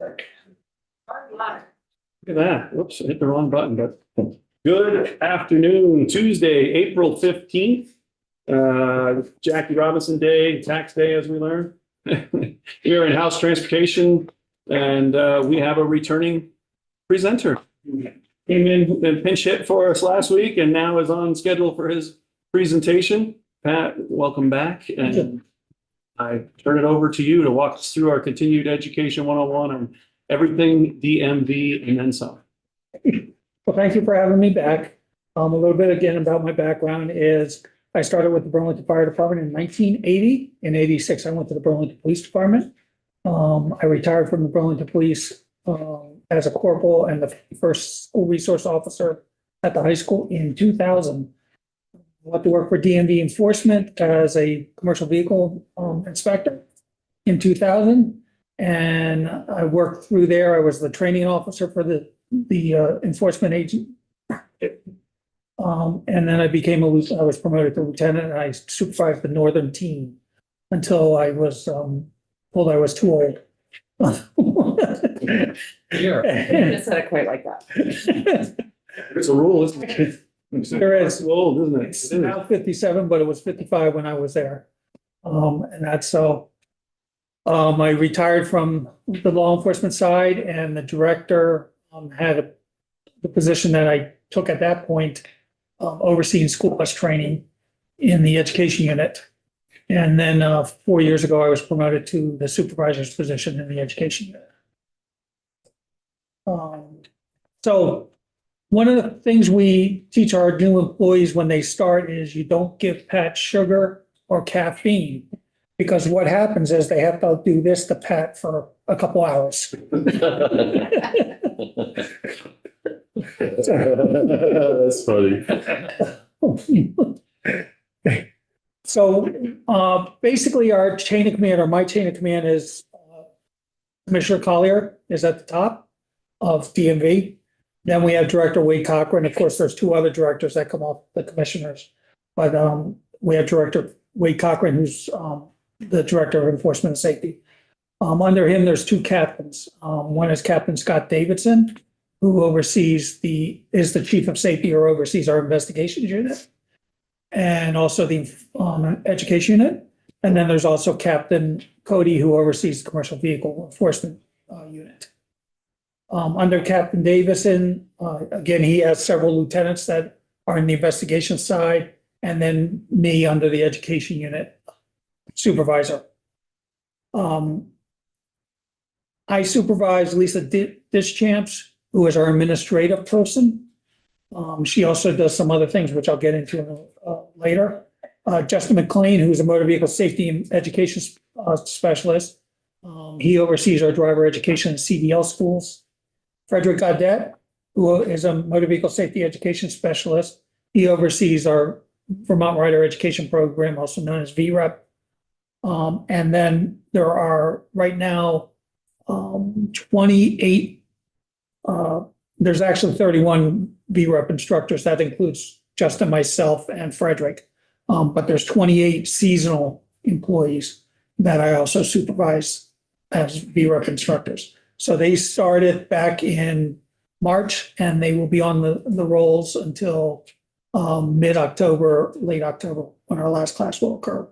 Look at that. Whoops, I hit the wrong button, but good afternoon, Tuesday, April 15th. Jackie Robinson Day, tax day, as we learned. Here in House Transportation, and we have a returning presenter. Came in and pinch hit for us last week and now is on schedule for his presentation. Pat, welcome back. And I turn it over to you to walk us through our continued education 101 and everything DMV and then some. Well, thank you for having me back. A little bit again about my background is I started with the Burlington Fire Department in 1980. In 86, I went to the Burlington Police Department. I retired from the Burlington Police as a corporal and the first school resource officer at the high school in 2000. I went to work for DMV enforcement as a commercial vehicle inspector in 2000. And I worked through there. I was the training officer for the enforcement agent. And then I was promoted to lieutenant and I supervised the northern team until I was told I was too old. Yeah. It's not quite like that. It's a rule, isn't it? There is. It's old, isn't it? It's now 57, but it was 55 when I was there. And that's so. I retired from the law enforcement side and the director had the position that I took at that point, overseeing school bus training in the education unit. And then 4 years ago, I was promoted to the supervisor's position in the education unit. So one of the things we teach our new employees when they start is you don't give Pat sugar or caffeine, because what happens is they have to do this to Pat for a couple hours. That's funny. So basically our chain of command, or my chain of command, is Commissioner Collier is at the top of DMV. Then we have Director Wade Cochran. Of course, there's two other directors that come off the commissioners. But we have Director Wade Cochran, who's the Director of Enforcement and Safety. Under him, there's two captains. One is Captain Scott Davidson, who is the Chief of Safety, or oversees our investigations unit and also the education unit. And then there's also Captain Cody, who oversees the commercial vehicle enforcement unit. Under Captain Davison, again, he has several lieutenants that are in the investigation side, and then me under the education unit supervisor. I supervise Lisa Dischamps, who is our administrative person. She also does some other things, which I'll get into later. Justin McLean, who's a motor vehicle safety and education specialist. He oversees our driver education and CDL schools. Frederick Gaudette, who is a motor vehicle safety education specialist. He oversees our Vermont Rider Education Program, also known as VREP. And then there are right now 28, there's actually 31 VREP instructors. That includes Justin, myself, and Frederick. But there's 28 seasonal employees that I also supervise as VREP instructors. So they started back in March and they will be on the rolls until mid-October, late October, when our last class will occur.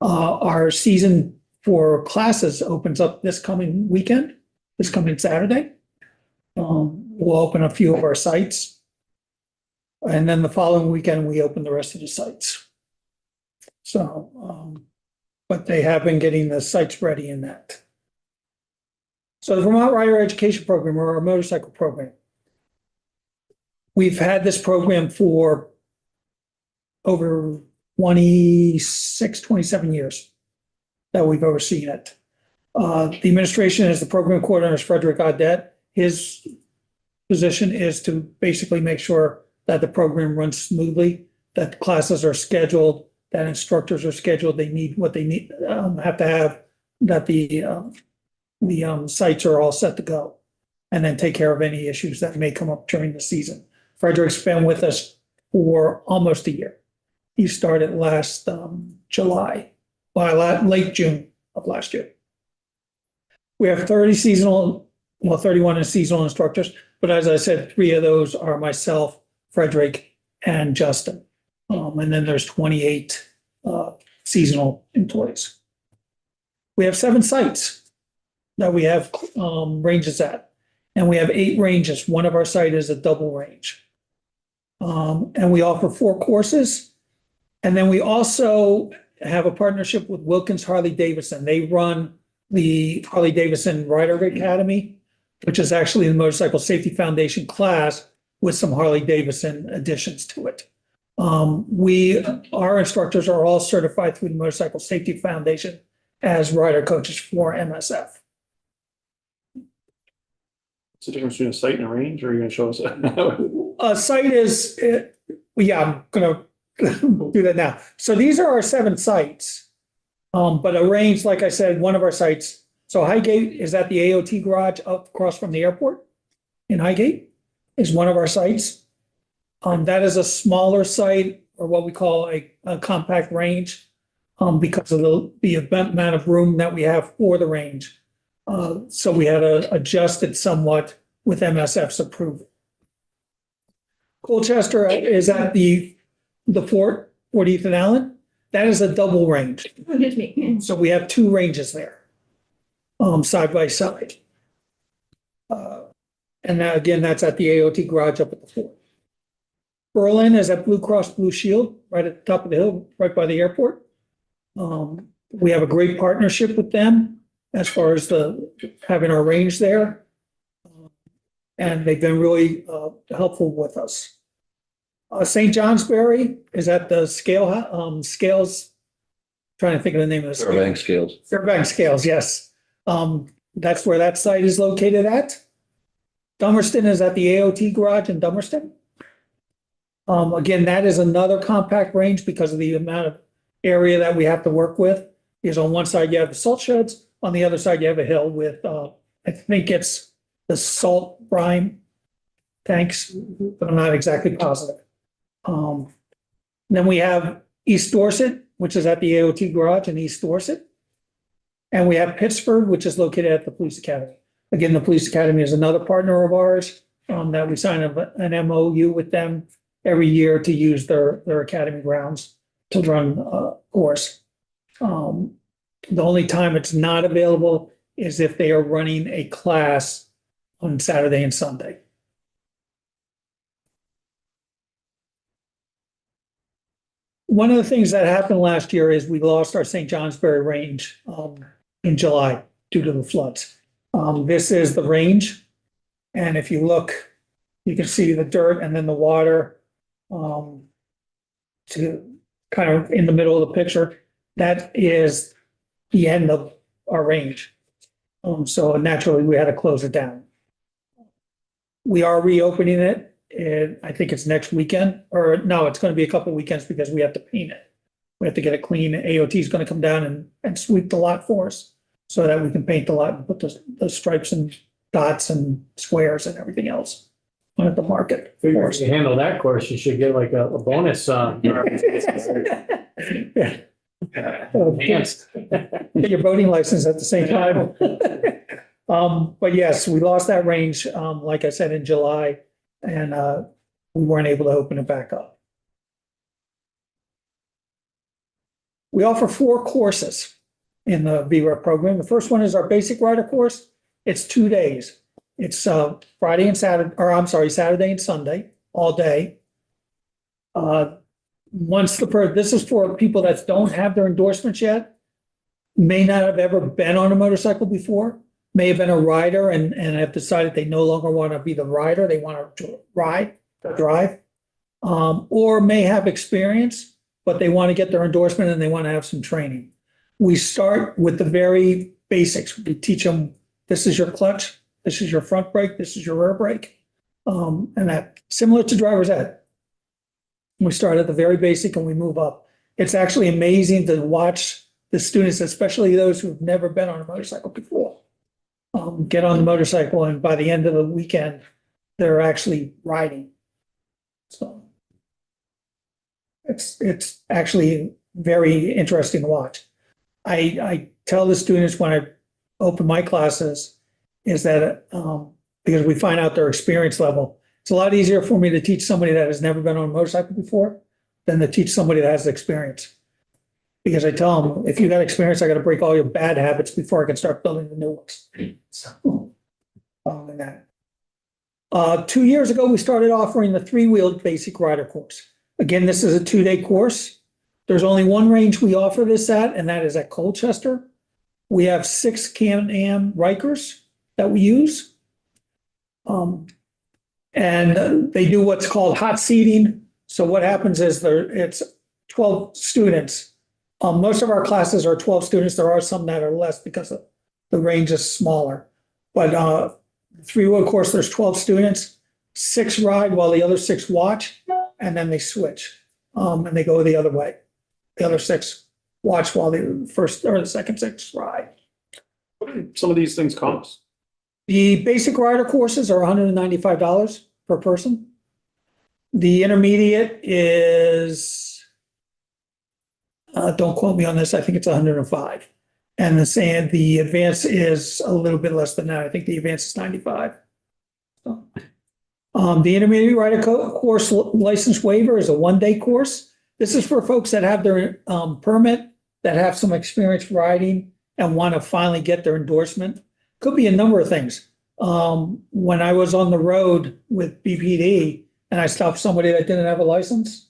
Our season for classes opens up this coming weekend, this coming Saturday. We'll open a few of our sites. And then the following weekend, we open the rest of the sites. So, but they have been getting the sites ready in that. So the Vermont Rider Education Program, or our motorcycle program. We've had this program for over 26, 27 years that we've overseen it. The administration is the program coordinator is Frederick Gaudette. His position is to basically make sure that the program runs smoothly, that classes are scheduled, that instructors are scheduled, they need what they need, have to have, that the sites are all set to go, and then take care of any issues that may come up during the season. Frederick's been with us for almost a year. He started last July, late June of last year. We have 30 seasonal well, 31 is seasonal instructors, but as I said, 3 of those are myself, Frederick, and Justin. And then there's 28 seasonal employees. We have 7 sites that we have ranges at, and we have 8 ranges. One of our site is a double range. And we offer 4 courses. And then we also have a partnership with Wilkins Harley Davidson. They run the Harley Davidson Rider Academy, which is actually the Motorcycle Safety Foundation class with some Harley Davidson additions to it. Our instructors are all certified through the Motorcycle Safety Foundation as rider coaches for MSF. What's the difference between a site and a range, or are you gonna show us? A site is, yeah, I'm gonna do that now. So these are our 7 sites. But a range, like I said, one of our sites, so Highgate is at the AOT garage up across from the airport in Highgate is one of our sites. That is a smaller site, or what we call a compact range, because of the amount of room that we have for the range. So we had to adjust it somewhat with MSF's approval. Colchester is at the Fort Ethan Allen. That is a double range. Excuse me. So we have 2 ranges there, side by side. And that, again, that's at the AOT garage up at the fort. Berlin is at Blue Cross Blue Shield, right at the top of the hill, right by the airport. We have a great partnership with them as far as having our range there. And they've been really helpful with us. St. Johnsbury is at the Scales, trying to think of the name of the. Fairbanks Scales. Fairbanks Scales, yes. That's where that site is located at. Dummerston is at the AOT garage in Dummerston. Again, that is another compact range because of the amount of area that we have to work with. Is on one side you have the salt sheds, on the other side you have a hill with, I think it's the salt brine tanks, but I'm not exactly positive. Then we have East Dorset, which is at the AOT garage in East Dorset. And we have Pittsford, which is located at the Police Academy. Again, the Police Academy is another partner of ours that we sign an MOU with them every year to use their academy grounds to run a course. The only time it's not available is if they are running a class on Saturday and Sunday. One of the things that happened last year is we lost our St. Johnsbury range in July due to the floods. This is the range. And if you look, you can see the dirt and then the water to kind of in the middle of the picture. That is the end of our range. So naturally, we had to close it down. We are reopening it. And I think it's next weekend, or no, it's going to be a couple of weekends because we have to paint it. We have to get it clean. AOT is going to come down and sweep the lot for us so that we can paint the lot and put the stripes and dots and squares and everything else at the market. Figure if you handle that course, you should get like a bonus. Enhanced. Get your boating license at the same time. But yes, we lost that range, like I said, in July. And we weren't able to open it back up. We offer 4 courses in the VREP program. The first one is our basic rider course. It's 2 days. It's Friday and Saturday, or I'm sorry, Saturday and Sunday, all day. This is for people that don't have their endorsements yet, may not have ever been on a motorcycle before, may have been a rider and have decided they no longer want to be the rider, they want to ride or drive, or may have experience, but they want to get their endorsement and they want to have some training. We start with the very basics. We teach them, this is your clutch, this is your front brake, this is your rear brake, and that similar to driver's ed. We start at the very basic and we move up. It's actually amazing to watch the students, especially those who've never been on a motorcycle before, get on the motorcycle, and by the end of the weekend, they're actually riding. So it's actually very interesting to watch. I tell the students when I open my classes is that, because we find out their experience level. It's a lot easier for me to teach somebody that has never been on a motorcycle before than to teach somebody that has experience. Because I tell them, if you got experience, I got to break all your bad habits before I can start building the new ones. So, and that. 2 years ago, we started offering the three-wheeled basic rider course. Again, this is a 2-day course. There's only one range we offer this at, and that is at Colchester. We have 6 Can-Am Rikers that we use. And they do what's called hot seating. So what happens is it's 12 students. Most of our classes are 12 students. There are some that are less because the range is smaller. But three-wheel course, there's 12 students, 6 ride while the other 6 watch, and then they switch. And they go the other way. The other 6 watch while the first or the second 6 ride. What do some of these things cost? The basic rider courses are $195 per person. The intermediate is, don't quote me on this, I think it's 105. And the advanced is a little bit less than that. I think the advanced is 95. So, the intermediate rider course license waiver is a 1-day course. This is for folks that have their permit, that have some experience riding and want to finally get their endorsement. Could be a number of things. When I was on the road with BPD and I stopped somebody that didn't have a license,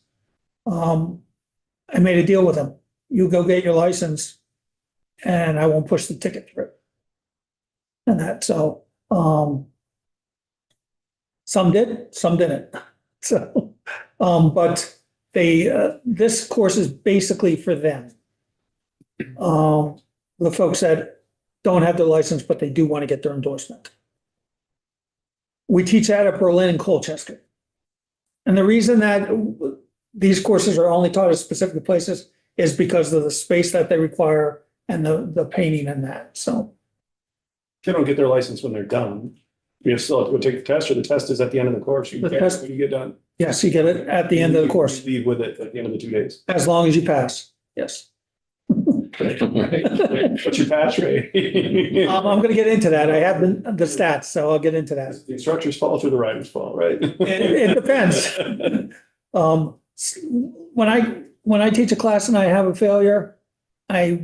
I made a deal with them. You go get your license and I won't push the ticket through. And that, so, some did, some didn't. So, but this course is basically for them. The folks that don't have their license, but they do want to get their endorsement. We teach that at Berlin and Colchester. And the reason that these courses are only taught at specific places is because of the space that they require and the painting and that, so. They don't get their license when they're done. You still have to go take the test, or the test is at the end of the course. You The get it test- when you get done. Yes, you get it at the end of the course, You leave with it at the end of the 2 days. as long as you pass, yes. What's your pass rate? I'm gonna get into that. I have the stats, so I'll get into that. The instructor's fault or the rider's fault, right? It depends. When I teach a class and I have a failure, I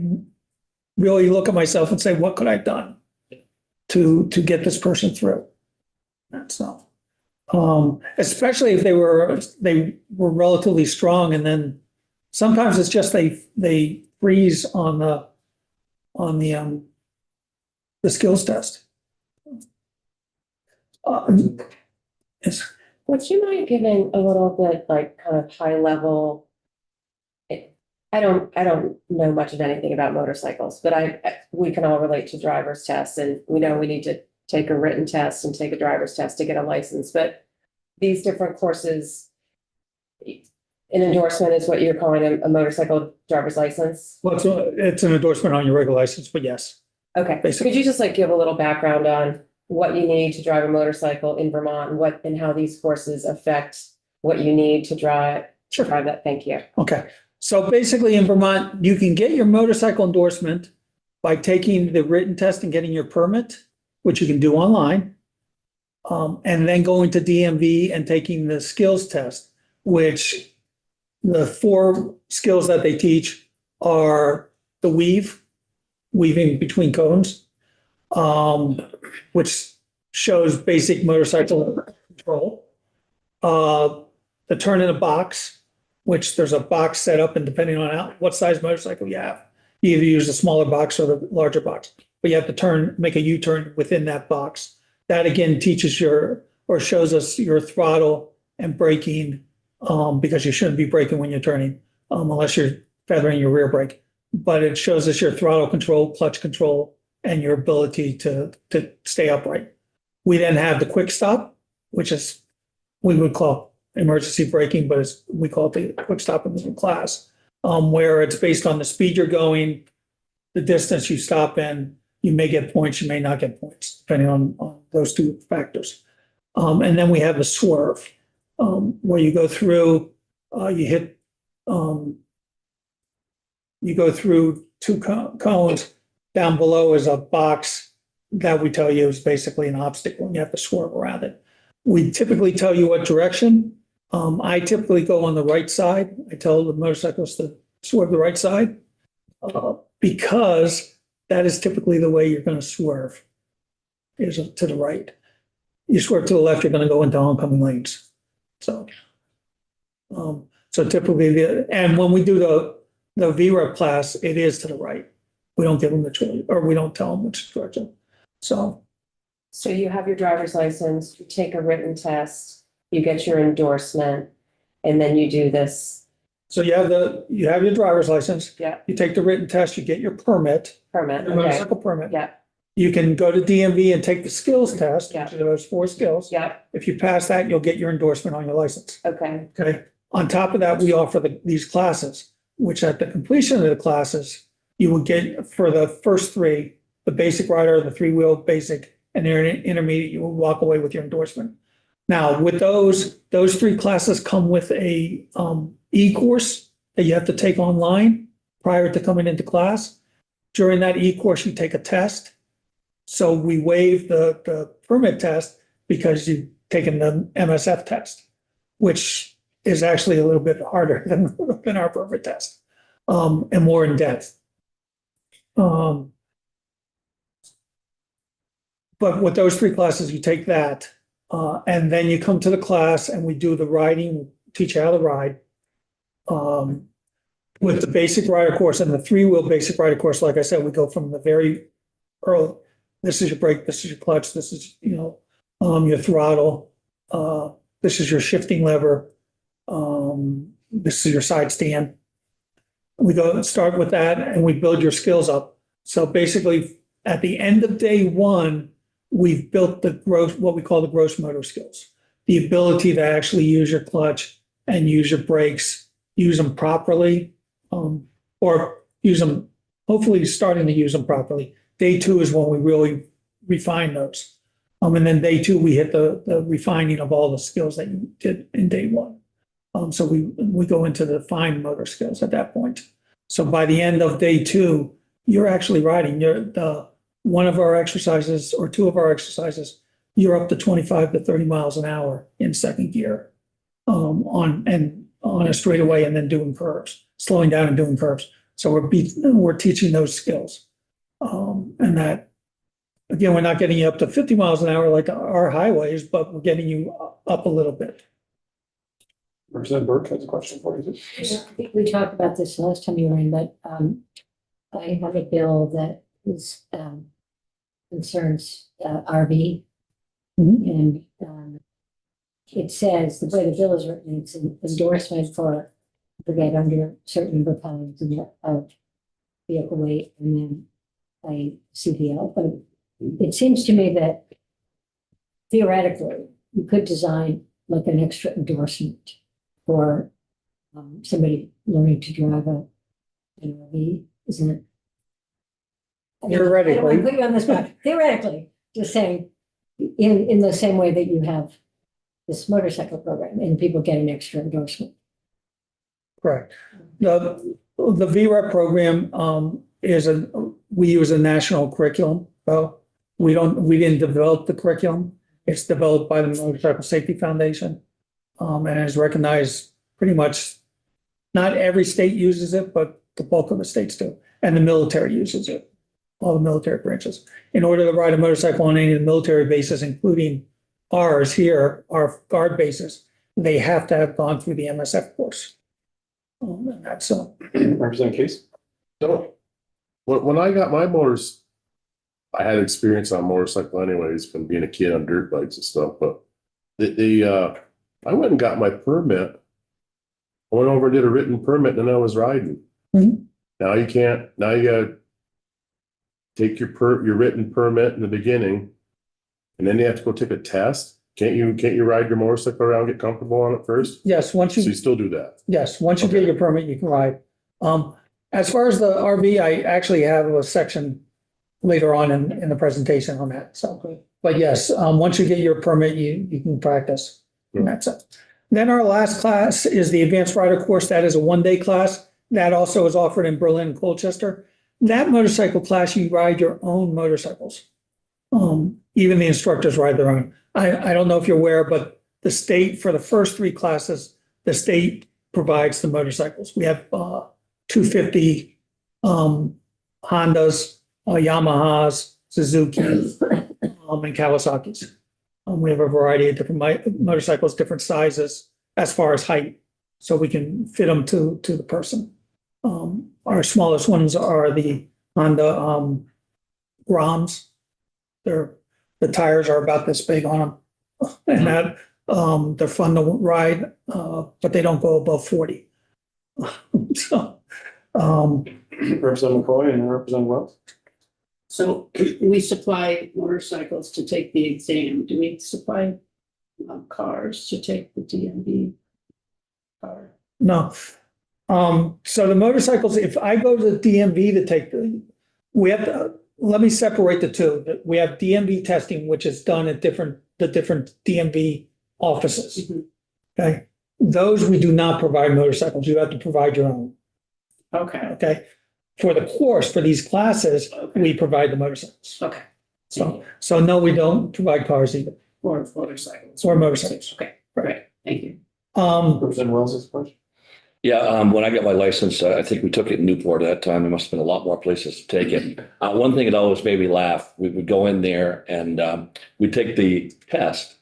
really look at myself and say, what could I have done to get this person through? That's all. Especially if they were relatively strong, and then sometimes it's just they freeze on the skills test. Yes. Would you mind giving a little bit like kind of high level? I don't know much of anything about motorcycles, but we can all relate to driver's tests, and we know we need to take a written test and take a driver's test to get a license, but these different courses, an endorsement is what you're calling a motorcycle driver's license? Well, it's an endorsement on your regular license, but yes. Okay, Basically. could you just like give a little background on what you need to drive a motorcycle in Vermont, and how these courses affect what you need to drive that? Thank you. Okay, so basically in Vermont, you can get your motorcycle endorsement by taking the written test and getting your permit, which you can do online. And then going to DMV and taking the skills test, which the 4 skills that they teach are the weaving between cones, which shows basic motorcycle control. The turn in a box, which there's a box set up, and depending on what size motorcycle you have, you either use the smaller box or the larger box, but you have to make a U-turn within that box. That again teaches shows us your throttle and braking, because you shouldn't be braking when you're turning, unless you're feathering your rear brake. But it shows us your throttle control, clutch control, and your ability to stay upright. We then have the quick stop, which is, we would call emergency braking, but we call it the quick stop in the class, where it's based on the speed you're going, the distance you stop in. You may get points, you may not get points, depending on those 2 factors. And then we have the swerve, where you go through, you go through 2 cones. Down below is a box that we tell you is basically an obstacle and you have to swerve around it. We typically tell you what direction. I typically go on the right side. I tell the motorcyclists to swerve the right side. Because that is typically the way you're gonna swerve, is to the right. You swerve to the left, you're gonna go into oncoming lanes. So. So typically, and when we do the VREP class, it is to the right. We don't give them the choice, or we don't tell them which direction. So, So you have your driver's license, you take a written test, you get your endorsement, and then you do this so you have your driver's license. Yeah. You take the written test, you get your permit, permit, your okay, motorcycle permit. yeah, You can go to DMV and take the skills test, Yeah. which are those 4 skills. yeah, If you pass that, you'll get your endorsement on your license. okay, Okay. On top of that, we offer these classes, which at the completion of the classes, you will get for the first 3, the basic rider, the 3-wheel basic, and the intermediate, you will walk away with your endorsement. Now, with those 3 classes come with a e-course that you have to take online prior to coming into class. During that e-course, you take a test. So we waive the permit test because you've taken the MSF test, which is actually a little bit harder than our permit test, and more in depth. But with those 3 classes, you take that, and then you come to the class and we do the riding, teach you how to ride. With the basic rider course and the 3-wheel basic rider course, like I said, we go from the very early, this is your brake, this is your clutch, this is, your throttle, this is your shifting lever, this is your side stand. We go and start with that and we build your skills up. So basically, at the end of day 1, we've built what we call the gross motor skills. The ability to actually use your clutch and use your brakes, use them properly, or use them, hopefully starting to use them properly. Day 2 is when we really refine those. And then day 2, we hit the refining of all the skills that you did in day 1. So we go into the fine motor skills at that point. So by the end of day 2, you're actually riding. One of our exercises or 2 of our exercises, you're up to 25 to 30 miles an hour in second gear, on a straightaway and then doing curves, slowing down and doing curves. So we're teaching those skills. And that, again, we're not getting you up to 50 miles an hour like our highways, but we're getting you up a little bit. Representative Burke has a question for you. I think we talked about this last time you were in, but I have a bill that is concerns RV. Mhm. And it says, the way the bill is written, it's an endorsement for get under certain number of pounds of vehicle weight and then a CDL. But it seems to me that theoretically, you could design like an extra endorsement for somebody learning to drive an RV, isn't it? I don't want to put you on the spot. Theoretically, just saying, in the same way that you have this motorcycle program and people get an extra endorsement. Correct. The VREP program we use a national curriculum. So we didn't develop the curriculum. It's developed by the Motorcycle Safety Foundation. And is recognized pretty much, not every state uses it, but the bulk of the states do. And the military uses it, all the military branches. In order to ride a motorcycle on any of the military bases, including ours here, our guard bases, they have to have gone through the MSF course. And that's Representative Case? So, when I got my motors, I had experience on motorcycle anyways, from being a kid on dirt bikes and stuff, but I went and got my permit. I went over and did a written permit and then I was riding. Mhm. Now you gotta take your written permit in the beginning. And then you have to go take a test. Can't you ride your motorcycle around, get comfortable on it first? yes, So you still do that? yes, once you get Okay. your permit, you can ride. As far as the RV, I actually have a section later on in the presentation on that. So, but yes, once you get your permit, you can practice. And that's it. Then our last class is the Advanced Rider course. That is a 1-day class. That also is offered in Berlin and Colchester. That motorcycle class, you ride your own motorcycles. Even the instructors ride their own. I don't know if you're aware, but the state, for the first three classes, the state provides the motorcycles. We have 250 Hondas, Yamahas, Suzuki, and Kawasaki's. We have a variety of different motorcycles, different sizes as far as height, so we can fit them to the person. Our smallest ones are the Honda Groms. The tires are about this big on them, and that they're fun to ride, but they don't go above 40. So, Representative McCoy and Representative Wells. So we supply motorcycles to take the exam. Do we supply cars to take the DMV car? no. So the motorcycles, if I go to the DMV to take we have to, let me separate the two. We have DMV testing, which is done at the different DMV offices. Okay, those we do not provide motorcycles. You have to provide your own. Okay, Okay, for the course, for these classes, we provide the motorcycles. okay. So no, we don't provide cars either, Or motorcycles. or motorcycles. Okay, great, thank you. Representative Wells has a question. Yeah, when I got my license, I think we took it in Newport at that time. There must have been a lot more places to take it. One thing that always made me laugh, we would go in there and we'd take the test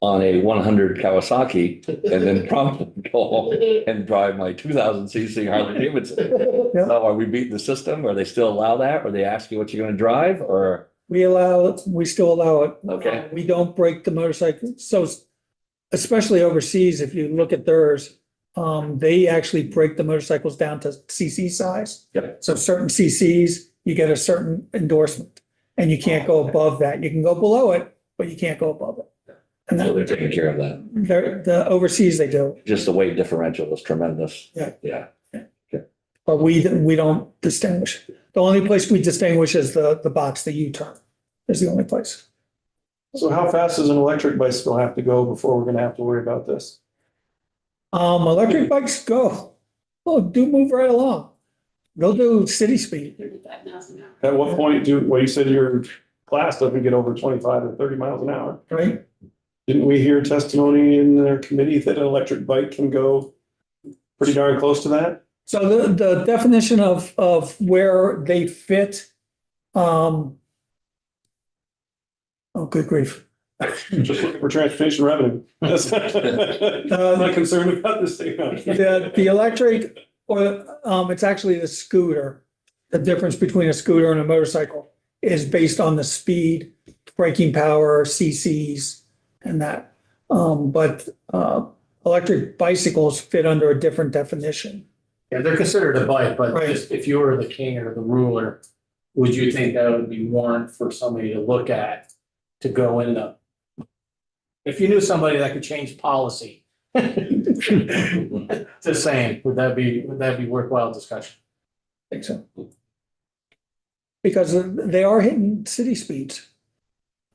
on a 100 Kawasaki and then promptly go home and drive my 2000cc Harley Davidson. Yeah. So are we beating the system? Or they still allow that? Or they ask you what you're going to drive or? We still allow it. Okay. We don't break the motorcycle. So especially overseas, if you look at theirs, they actually break the motorcycles down to CC size. Yep. So certain CCs, you get a certain endorsement and you can't go above that. You can go below it, but you can't go above it. And So they're that, taking care of that. the overseas they do, Just the weight differential is tremendous. Yeah. Yeah. but we don't distinguish. The only place we distinguish is the box, the U-turn is the only place. So how fast does an electric bicycle have to go before we're gonna have to worry about this? Electric bikes do move right along. They'll do city speed, 35 miles an hour. At what point well, you said your class doesn't get over 25 or 30 miles an hour. right? Didn't we hear testimony in their committee that an electric bike can go pretty darn close to that? So the definition of where they fit, oh, good grief. Just looking for transportation revenue. I'm not concerned about this thing. The electric, or, it's actually the scooter. The difference between a scooter and a motorcycle is based on the speed, braking power, CCs, and that. But electric bicycles fit under a different definition. Yeah, they're considered a bike, but Right. just if you were the king or the ruler, would you think that would be warrant for somebody to look at to go in the? If you knew somebody that could change policy. Just saying, would that be worthwhile discussion? I think so. Because they are hitting city speeds.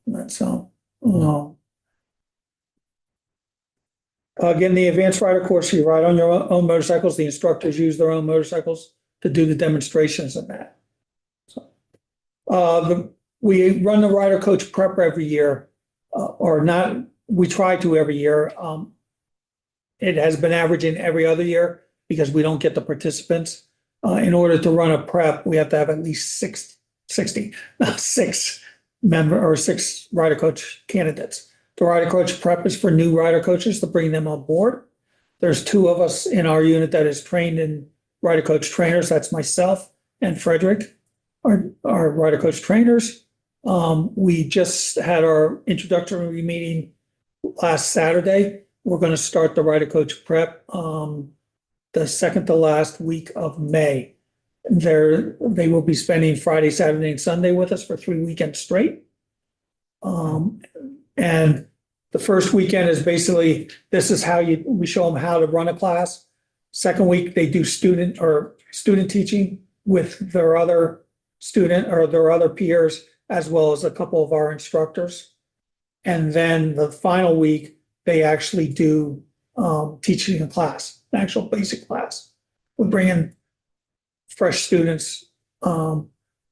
That's all. Again, the advanced rider course, you ride on your own motorcycles. The instructors use their own motorcycles to do the demonstrations and that. So, we run the rider coach prep every year, or not, we try to every year. It has been averaging every other year because we don't get the participants. In order to run a prep, we have to have at least 6 rider coach candidates. The rider coach prep is for new rider coaches to bring them on board. There's 2 of us in our unit that is trained in rider coach trainers. That's myself and Frederick, our rider coach trainers. We just had our introductory meeting last Saturday. We're going to start the rider coach prep the second to last week of May. They will be spending Friday, Saturday, and Sunday with us for 3 weekends straight. And the first weekend is basically, this is how we show them how to run a class. Second week, they do student teaching with their other student or their other peers, as well as a couple of our instructors. And then the final week, they actually do teaching a class, an actual basic class. We bring in fresh students,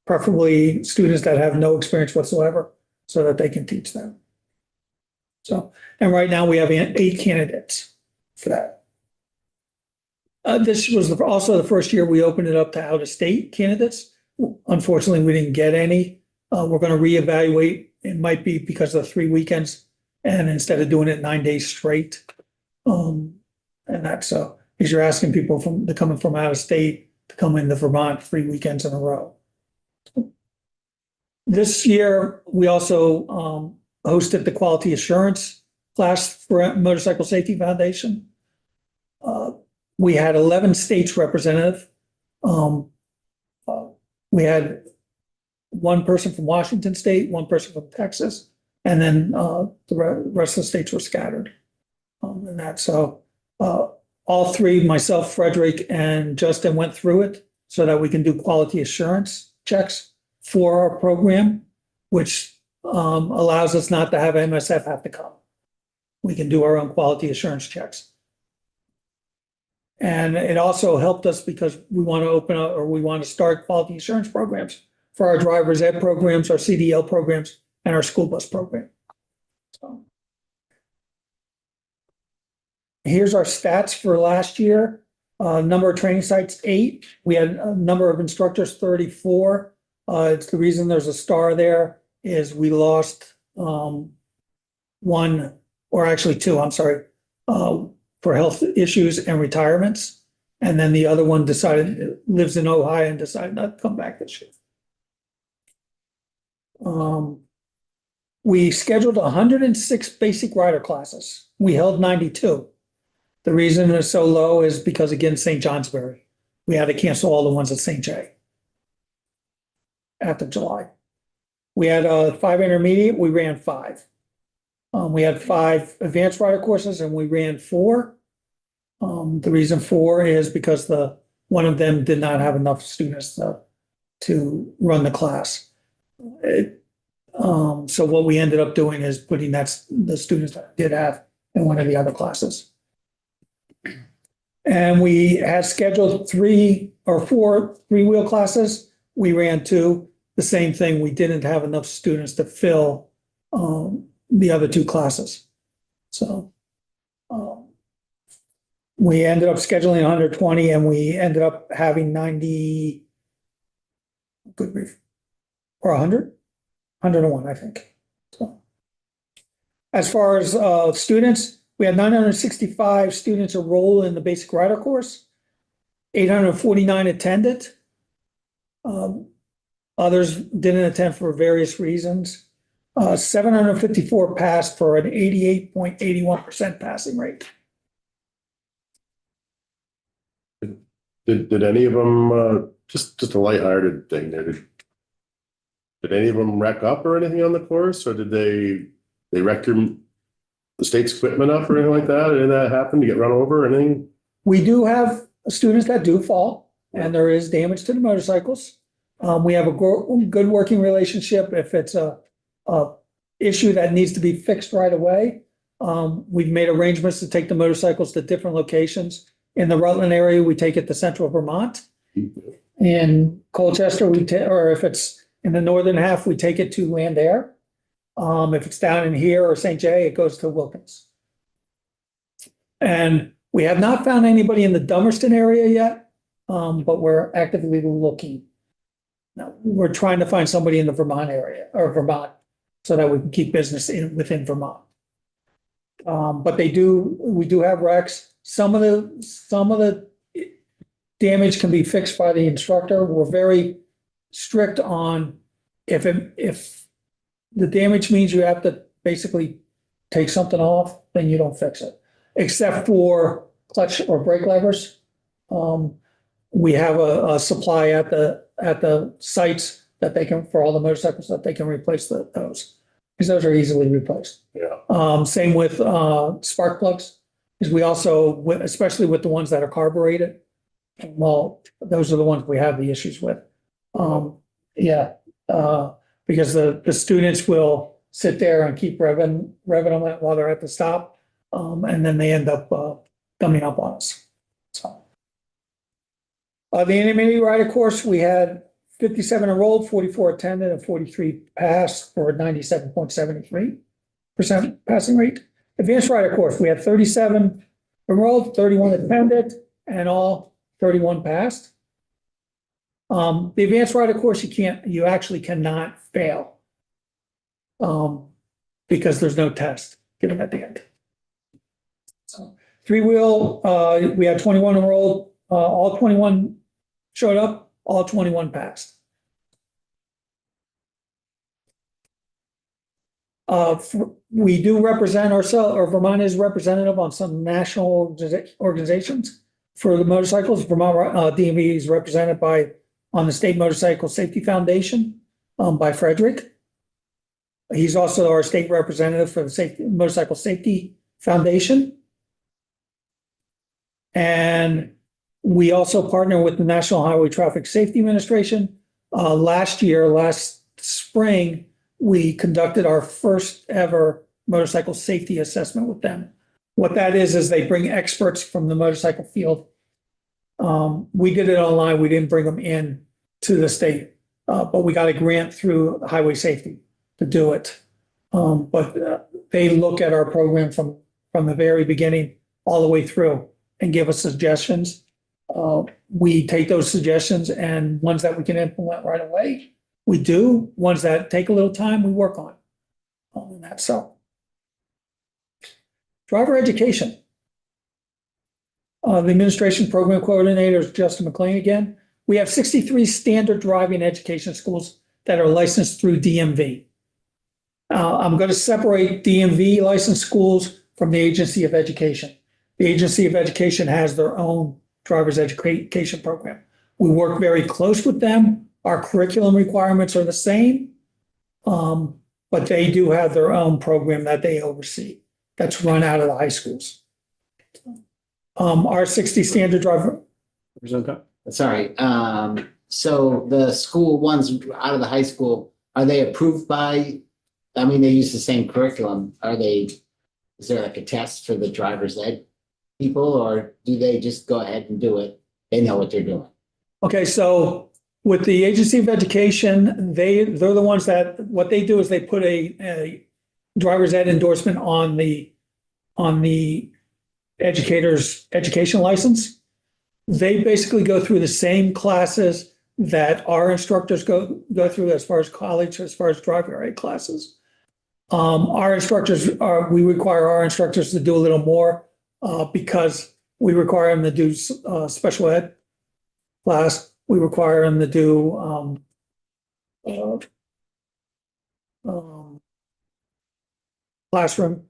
preferably students that have no experience whatsoever, so that they can teach them. So, and right now we have 8 candidates for that. This was also the first year we opened it up to out-of-state candidates. Unfortunately, we didn't get any. We're going to reevaluate. It might be because of the 3 weekends, and instead of doing it 9 days straight. And that's so, because you're asking people coming from out of state to come into Vermont 3 weekends in a row. This year, we also hosted the quality assurance class for Motorcycle Safety Foundation. We had 11 states represented. We had 1 person from Washington State, 1 person from Texas, and then the rest of the states were scattered. And that's so all 3, myself, Frederick, and Justin went through it so that we can do quality assurance checks for our program, which allows us not to have MSF have to come. We can do our own quality assurance checks. And it also helped us because we want to open up, or we want to start quality assurance programs for our driver's ed programs, our CDL programs, and our school bus program. So here's our stats for last year. Number of training sites, 8. We had a number of instructors, 34. It's the reason there's a star there is we lost 1, or actually 2, I'm sorry, for health issues and retirements. And then the other one lives in Ohio and decided not to come back this year. We scheduled 106 basic rider classes. We held 92. The reason it's so low is because, again, St. Johnsbury. We had to cancel all the ones at St. J after July. We had 5 intermediate, we ran 5. We had 5 advanced rider courses and we ran 4. The reason 4 is because one of them did not have enough students to run the class. So what we ended up doing is putting the students that did have in one of the other classes. And we had scheduled 3 or 4 3-wheel classes. We ran 2. The same thing, we didn't have enough students to fill the other 2 classes. So we ended up scheduling 120 and we ended up having 90, good grief, or 100? 101, I think. So, as far as students, we had 965 students enroll in the basic rider course. 849 attended. Others didn't attend for various reasons. 754 passed for an 88.81% passing rate. Did any of them, just a lighthearted thing there, did any of them wreck up or anything on the course, or did they wreck the state's equipment up or anything like that? Did that happen to get run over or anything? We do have students that do fall, and there is damage to the motorcycles. We have a good working relationship. If it's a issue that needs to be fixed right away, we've made arrangements to take the motorcycles to different locations. In the Rutland area, we take it to Central Vermont. In Colchester, or if it's in the northern half, we take it to Land Air. If it's down in here or St. J, it goes to Wilkins. And we have not found anybody in the Dummerston area yet, but we're actively looking. Now, we're trying to find somebody in the Vermont area, or Vermont, so that we can keep business within Vermont. But we do have wrecks. Some of the damage can be fixed by the instructor. We're very strict on if the damage means you have to basically take something off, then you don't fix it, except for clutch or brake levers. We have a supply at the sites that they can, for all the motorcycles, that they can replace those, because those are easily replaced. Yeah. Same with spark plugs, because we also, especially with the ones that are carbureted, well, those are the ones we have the issues with. Because the students will sit there and keep revving them while they're at the stop, and then they end up coming up on us. So the intermediate rider course, we had 57 enrolled, 44 attended, and 43 passed for a 97.73% passing rate. Advanced rider course, we had 37 enrolled, 31 attended, and all 31 passed. The advanced rider course, you actually cannot fail. Because there's no test given at the end. So three-wheel, we had 21 enrolled, all 21 showed up, all 21 passed. We do represent ourselves, or Vermont is representative on some national organizations for the motorcycles. Vermont DMV is represented on the State Motorcycle Safety Foundation by Frederick. He's also our state representative for the Motorcycle Safety Foundation. And we also partner with the National Highway Traffic Safety Administration. Last spring, we conducted our first ever motorcycle safety assessment with them. What that is they bring experts from the motorcycle field. We did it online. We didn't bring them in to the state, but we got a grant through highway safety to do it. But they look at our program from the very beginning all the way through and give us suggestions. We take those suggestions, and ones that we can implement right away, we do. Ones that take a little time, we work on. And that's so. Driver education. The administration program coordinator is Justin McLean again. We have 63 standard driving education schools that are licensed through DMV. I'm going to separate DMV licensed schools from the Agency of Education. The Agency of Education has their own driver's education program. We work very close with them. Our curriculum requirements are the same, but they do have their own program that they oversee that's run out of the high schools. Our 60 standard driver. Sorry, so the school ones out of the high school, are they approved by, I mean, they use the same curriculum, is there like a test for the driver's ed people, or do they just go ahead and do it? They know what they're doing. Okay, So with the Agency of Education, they're the ones that, what they do is they put a driver's ed endorsement on the educator's education license. They basically go through the same classes that our instructors go through as far as college, as far as driver ed classes. We require our instructors to do a little more because we require them to do special ed class. We require them to do classroom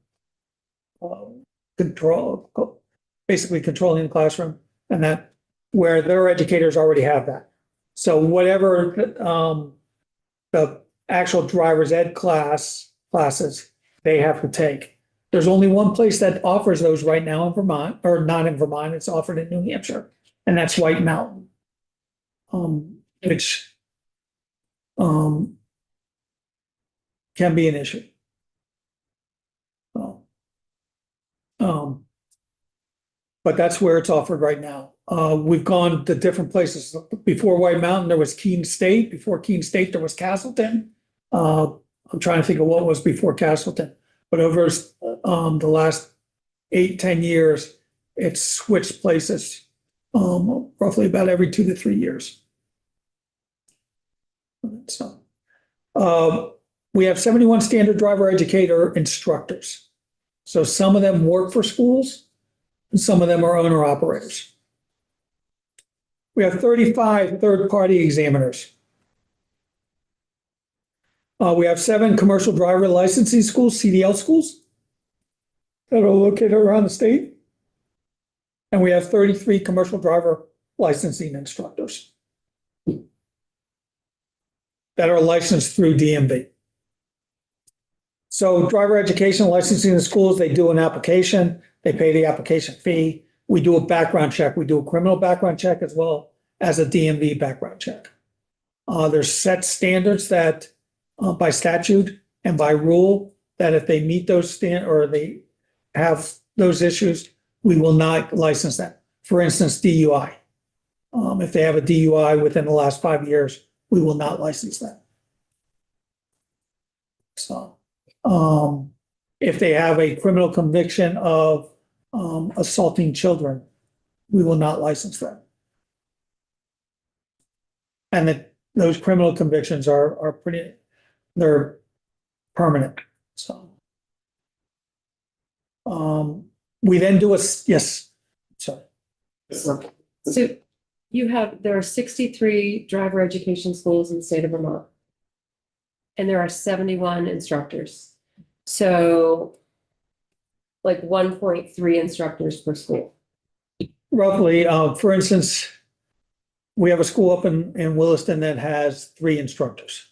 control, basically controlling the classroom, and that where their educators already have that. So whatever the actual driver's ed classes they have to take. There's only one place that offers those right now in Vermont, or not in Vermont, it's offered in New Hampshire, and that's White Mountain. Which can be an issue. But that's where it's offered right now. We've gone to different places. Before White Mountain, there was Keene State. Before Keene State, there was Castleton. I'm trying to think of what was before Castleton. But over the last 8-10 years, it's switched places roughly about every 2 to 3 years. So, we have 71 standard driver educator instructors. So some of them work for schools, and some of them are owner operators. We have 35 third-party examiners. We have 7 commercial driver licensing schools, CDL schools, that are located around the state. And we have 33 commercial driver licensing instructors that are licensed through DMV. So driver education licensing in schools, they do an application, they pay the application fee. We do a background check. We do a criminal background check as well as a DMV background check. There's set standards that by statute and by rule that if they meet those or they have those issues, we will not license them. For instance, DUI. If they have a DUI within the last 5 years, we will not license them. So, if they have a criminal conviction of, assaulting children, we will not license them. And that those criminal convictions are pretty, they're permanent, so. We then do yes, sorry. So there are 63 driver education schools in the state of Vermont. And there are 71 instructors. So like 1.3 instructors per school. Roughly, for instance, we have a school up in Williston that has 3 instructors.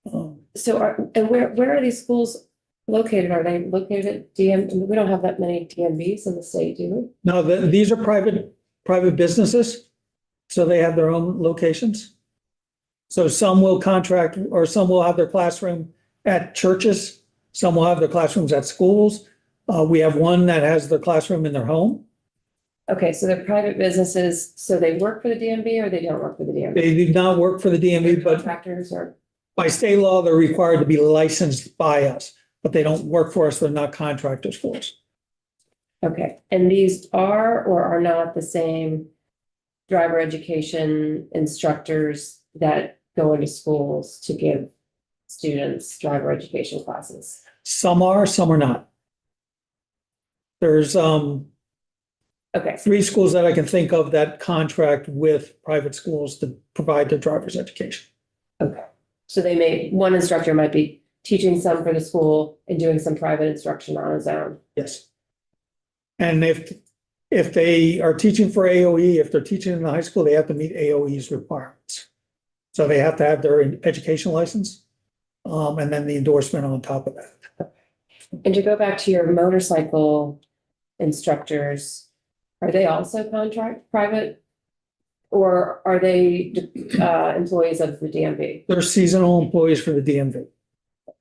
And where are these schools located? Are they located at we don't have that many DMVs in the state, do we? No, these are private businesses, so they have their own locations. So some will contract, or some will have their classroom at churches, some will have their classrooms at schools. We have one that has their classroom in their home. Okay, so they're private businesses, so they work for the DMV or they don't work for the DMV? They do not work for the DMV, but Contractors or, by state law, they're required to be licensed by us, but they don't work for us, they're not contractors for us. okay, and these are or are not the same driver education instructors that go into schools to give students driver education classes? Some are not. There's Okay, 3 schools that I can think of that contract with private schools to provide their driver's education. okay. So one instructor might be teaching some for the school and doing some private instruction on his own. Yes. And if they are teaching for AOE, if they're teaching in the high school, they have to meet AOE's requirements. So they have to have their education license, and then the endorsement on top of that. And to go back to your motorcycle instructors, are they also private? Or are they employees of the DMV? They're seasonal employees for the DMV.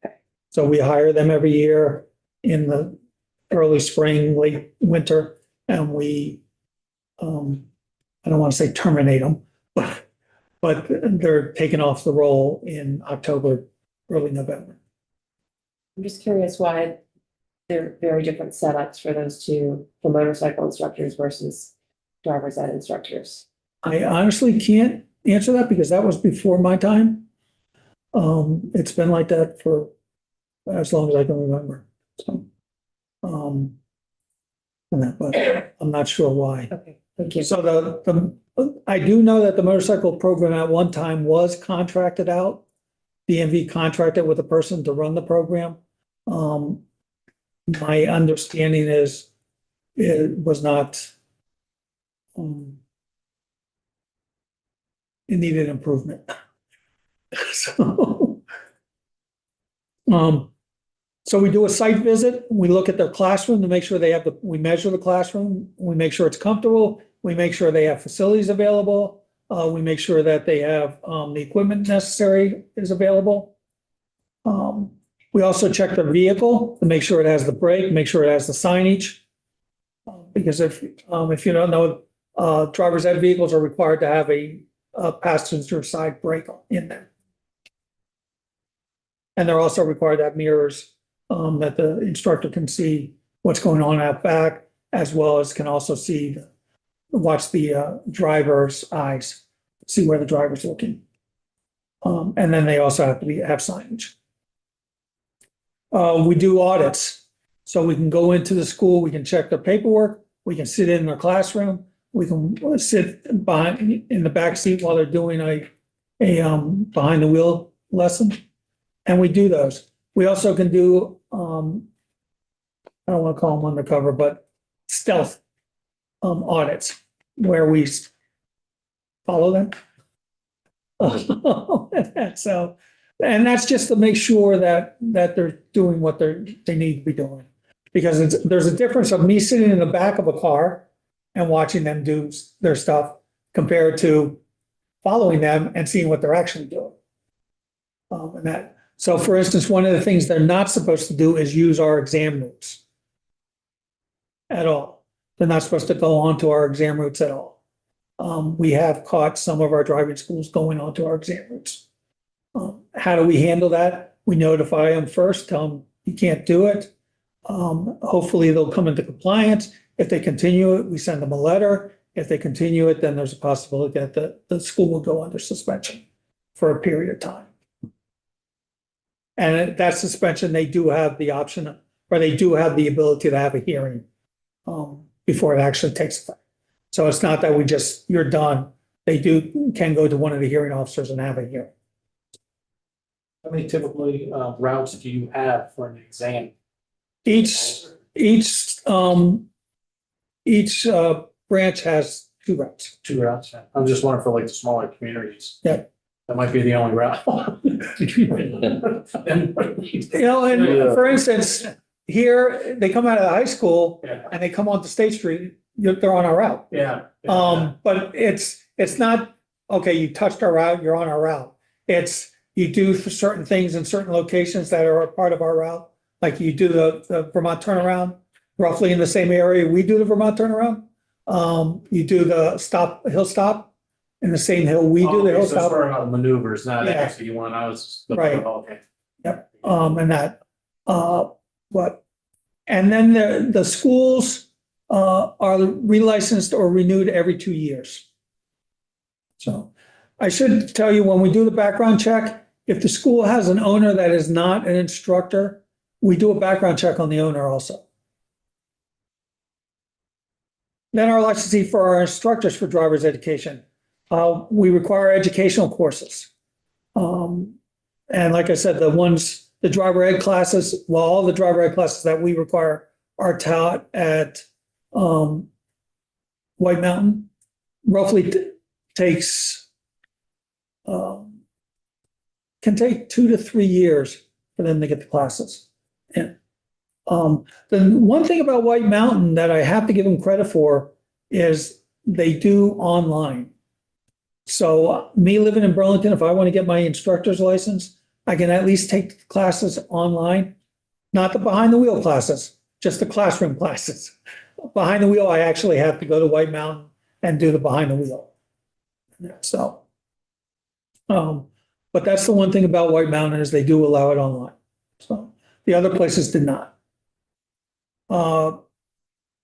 Okay. So we hire them every year in the early spring, late winter, and we, I don't want to say terminate them, but they're taken off the roll in October, early November. I'm just curious why they're very different setups for those two, for motorcycle instructors versus driver's ed instructors. I honestly can't answer that because that was before my time. It's been like that for as long as I can remember. So, but I'm not sure why. Okay, thank you. So I do know that the motorcycle program at one time was contracted out. DMV contracted with a person to run the program. My understanding is it was not, it needed improvement. So we do a site visit, we look at their classroom to make sure they have we measure the classroom, we make sure it's comfortable, we make sure they have facilities available, we make sure that they have the equipment necessary is available. We also check the vehicle to make sure it has the brake, make sure it has the signage. Because if you don't know, driver's ed vehicles are required to have a passenger side brake in them. And they're also required to have mirrors that the instructor can see what's going on out back, as well as can also watch the driver's eyes, see where the driver's looking. And then they also have to have signage. We do audits, so we can go into the school, we can check their paperwork, we can sit in their classroom, we can sit in the back seat while they're doing a behind the wheel lesson, and we do those. We also can do I don't want to call them undercover, but stealth audits where we follow them. So. And that's just to make sure that they're doing what they need to be doing. Because there's a difference of me sitting in the back of a car and watching them do their stuff compared to following them and seeing what they're actually doing. So for instance, one of the things they're not supposed to do is use our exam notes at all. They're not supposed to go onto our exam routes at all. We have caught some of our driving schools going onto our exam routes. How do we handle that? We notify them first, tell them you can't do it. Hopefully they'll come into compliance. If they continue it, we send them a letter. If they continue it, then there's a possibility that the school will go under suspension for a period of time. And at that suspension, they do have the option, or they do have the ability to have a hearing before it actually takes effect. So it's not that you're done. They can go to one of the hearing officers and have a hearing. How many typically routes do you have for an exam? Each branch has 2 routes. 2 routes. I'm just wondering for like the smaller communities. Yeah. That might be the only route. And for instance, here, they come out of high school Yeah, and they come onto State Street, they're on our route. yeah. But it's not, okay, you touched our route, you're on our route. It's, you do for certain things in certain locations that are a part of our route. Like you do the Vermont turnaround, roughly in the same area we do the Vermont turnaround. You do the hill stop in the same hill we do the hill So it's stop. for maneuvers, not Yeah. actually one. I was. Right. Okay. Yep, and that, and then the schools, are relicensed or renewed every 2 years. So I should tell you, when we do the background check, if the school has an owner that is not an instructor, we do a background check on the owner also. Then our licensee for our instructors for driver's education. We require educational courses. And like I said, the driver ed classes, well, all the driver ed classes that we require are taught at White Mountain. Roughly takes, can take 2 to 3 years for them to get the classes. And the one thing about White Mountain that I have to give them credit for is they do online. So me living in Burlington, if I want to get my instructor's license, I can at least take the classes online, not the behind the wheel classes, just the classroom classes. Behind the wheel, I actually have to go to White Mountain and do the behind the wheel. So, but that's the one thing about White Mountain is they do allow it online. So the other places did not.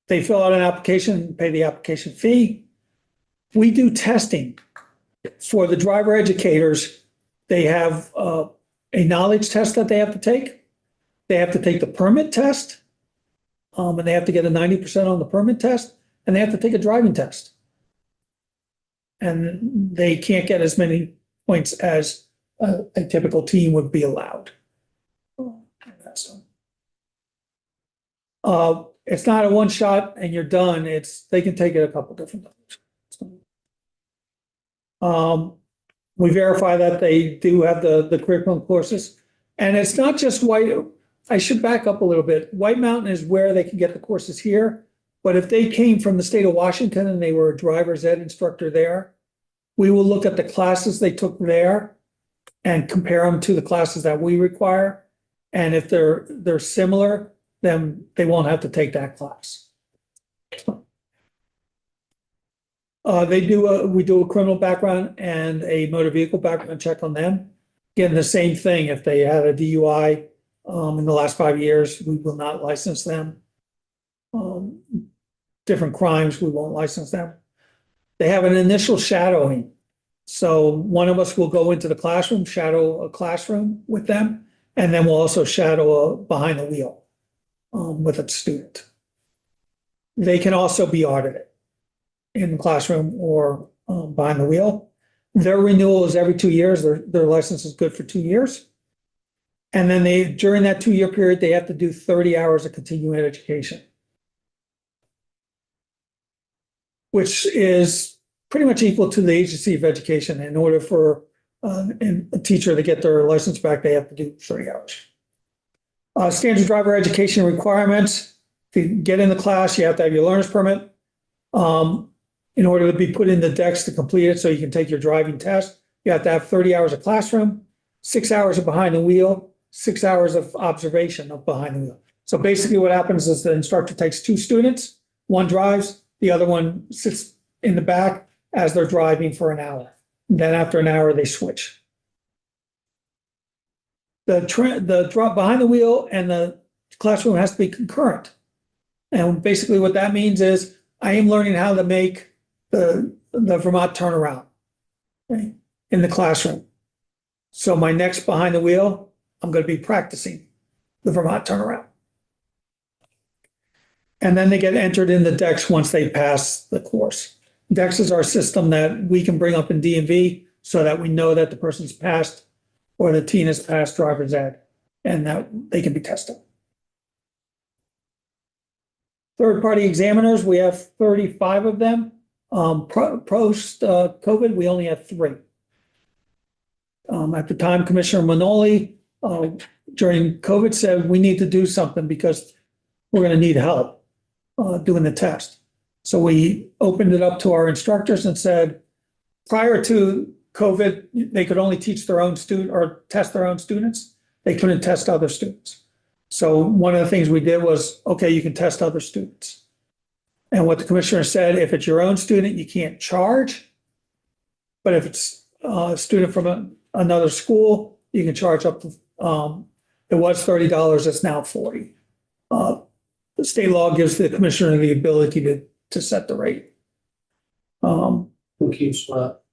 They fill out an application, pay the application fee. We do testing for the driver educators. They have a knowledge test that they have to take. They have to take the permit test. And they have to get a 90% on the permit test, and they have to take a driving test. And they can't get as many points as a typical team would be allowed. It's not a one shot and you're done. They can take it a couple different times. We verify that they do have the curriculum courses, and it's not just I should back up a little bit. White Mountain is where they can get the courses here, but if they came from the state of Washington and they were a driver's ed instructor there, we will look at the classes they took there and compare them to the classes that we require. And if they're similar, then they won't have to take that class. We do a criminal background and a motor vehicle background check on them. Again, the same thing. If they had a DUI in the last 5 years, we will not license them. Different crimes, we won't license them. They have an initial shadowing. So one of us will go into the classroom, shadow a classroom with them, and then we'll also shadow a behind the wheel with a student. They can also be audited in the classroom or behind the wheel. Their renewal is every 2 years. Their license is good for 2 years. And then during that 2-year period, they have to do 30 hours of continuing education, which is pretty much equal to the agency of education. In order for a teacher to get their license back, they have to do 30 hours. Standard driver education requirements. To get in the class, you have to have your learner's permit. In order to be put in the decks to complete it so you can take your driving test, you have to have 30 hours of classroom, 6 hours of behind the wheel, 6 hours of observation of behind the wheel. So basically what happens is the instructor takes 2 students, one drives, the other one sits in the back as they're driving for an hour. Then after an hour, they switch. The drop behind the wheel and the classroom has to be concurrent. And basically what that means is I am learning how to make the Vermont turnaround, okay, in the classroom. So my next behind the wheel, I'm going to be practicing the Vermont turnaround. And then they get entered in the DEX once they pass the course. DEX is our system that we can bring up in DMV so that we know that the person's passed or the teen has passed driver's ed and that they can be tested. Third-party examiners, we have 35 of them. Post-COVID, we only had 3. At the time, Commissioner Manoli, during COVID, said we need to do something because we're going to need help doing the test. So we opened it up to our instructors and said, prior to COVID, they could only teach their own student or test their own students. They couldn't test other students. So one of the things we did was, okay, you can test other students. And what the commissioner said, if it's your own student, you can't charge. But if it's a student from another school, you can charge up to, it was $30, it's now $40. The state law gives the commissioner the ability to set the rate. Who keeps what?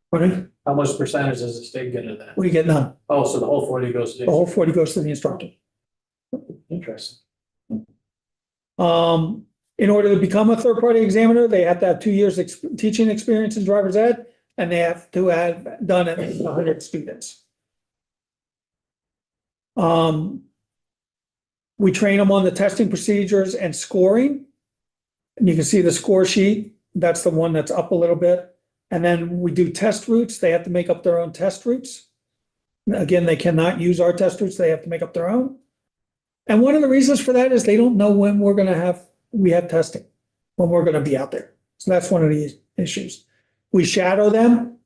Pardon? How much percentage does the state get of that? We get none. Oh, so the whole 40 goes to The the, whole 40 goes to the instructor. interesting. In order to become a third-party examiner, they have to have 2 years teaching experience in driver's ed, and they have to have done it with 100 students. We train them on the testing procedures and scoring. And you can see the score sheet. That's the one that's up a little bit. And then we do test routes. They have to make up their own test routes. Again, they cannot use our test routes. They have to make up their own. And one of the reasons for that is they don't know when we have testing, when we're going to be out there. So that's one of the issues. We shadow them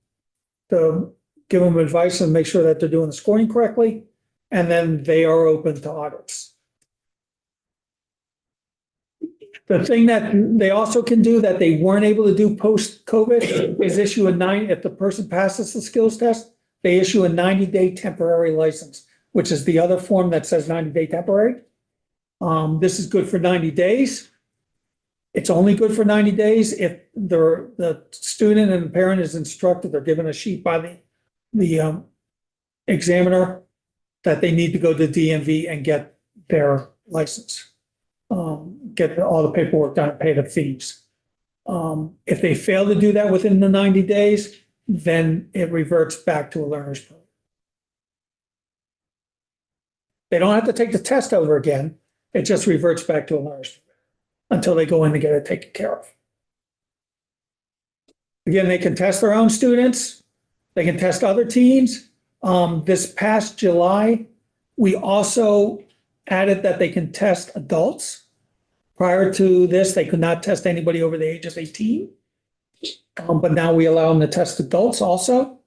to give them advice and make sure that they're doing the scoring correctly. And then they are open to audits. The thing that they also can do that they weren't able to do post-COVID is issue if the person passes the skills test, they issue a 90-day temporary license, which is the other form that says 90-day temporary. This is good for 90 days. It's only good for 90 days if the student and the parent is instructed, they're given a sheet by the examiner that they need to go to DMV and get their license. Get all the paperwork done, pay the fees. If they fail to do that within the 90 days, then it reverts back to a learner's permit. They don't have to take the test over again. It just reverts back to a learner's permit until they go in to get it taken care of. Again, they can test their own students. They can test other teens. This past July, we also added that they can test adults. Prior to this, they could not test anybody over the age of 18. But now we allow them to test adults also.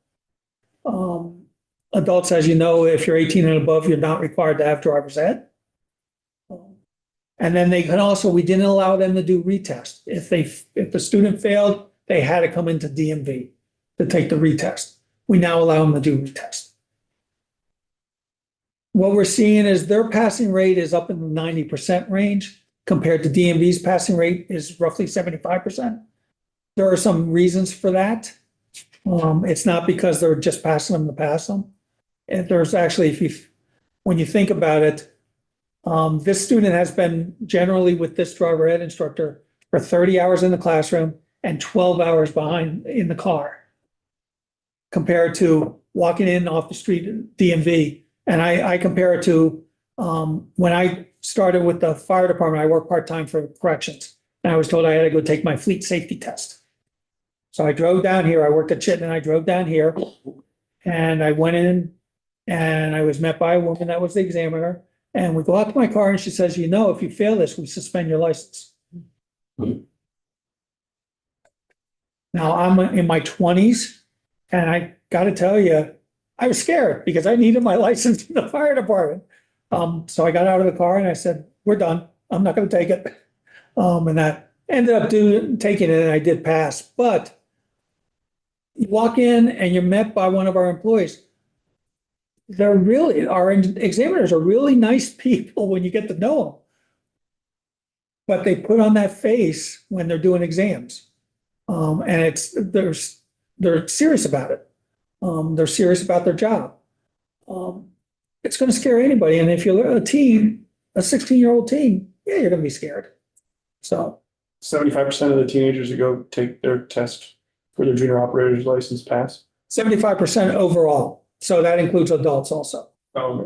Adults, as you know, if you're 18 and above, you're not required to have driver's ed. And then they can also, we didn't allow them to do retest. If the student failed, they had to come into DMV to take the retest. We now allow them to do retest. What we're seeing is their passing rate is up in the 90% range compared to DMV's passing rate is roughly 75%. There are some reasons for that. It's not because they're just passing them to pass them. And there's actually, when you think about it, this student has been generally with this driver ed instructor for 30 hours in the classroom and 12 hours behind in the car compared to walking in off the street at DMV. And I compare it to when I started with the fire department, I worked part-time for corrections. And I was told I had to go take my fleet safety test. So I drove down here. I worked at Chittenden. I drove down here and I went in and I was met by a woman that was the examiner. And we go out to my car and she says, you know, if you fail this, we suspend your license. Now I'm in my 20s and I got to tell you, I was scared because I needed my license in the fire department. So I got out of the car and I said, we're done. I'm not going to take it. And that ended up taking it and I did pass. But you walk in and you're met by one of our employees. Our examiners are really nice people when you get to know them. But they put on that face when they're doing exams. And they're serious about it. They're serious about their job. It's gonna scare anybody, and if you're a teen, a 16-year-old teen, yeah, you're gonna be scared. So, 75% of the teenagers that go take their test for their junior operator's license pass. 75% overall, so that includes adults also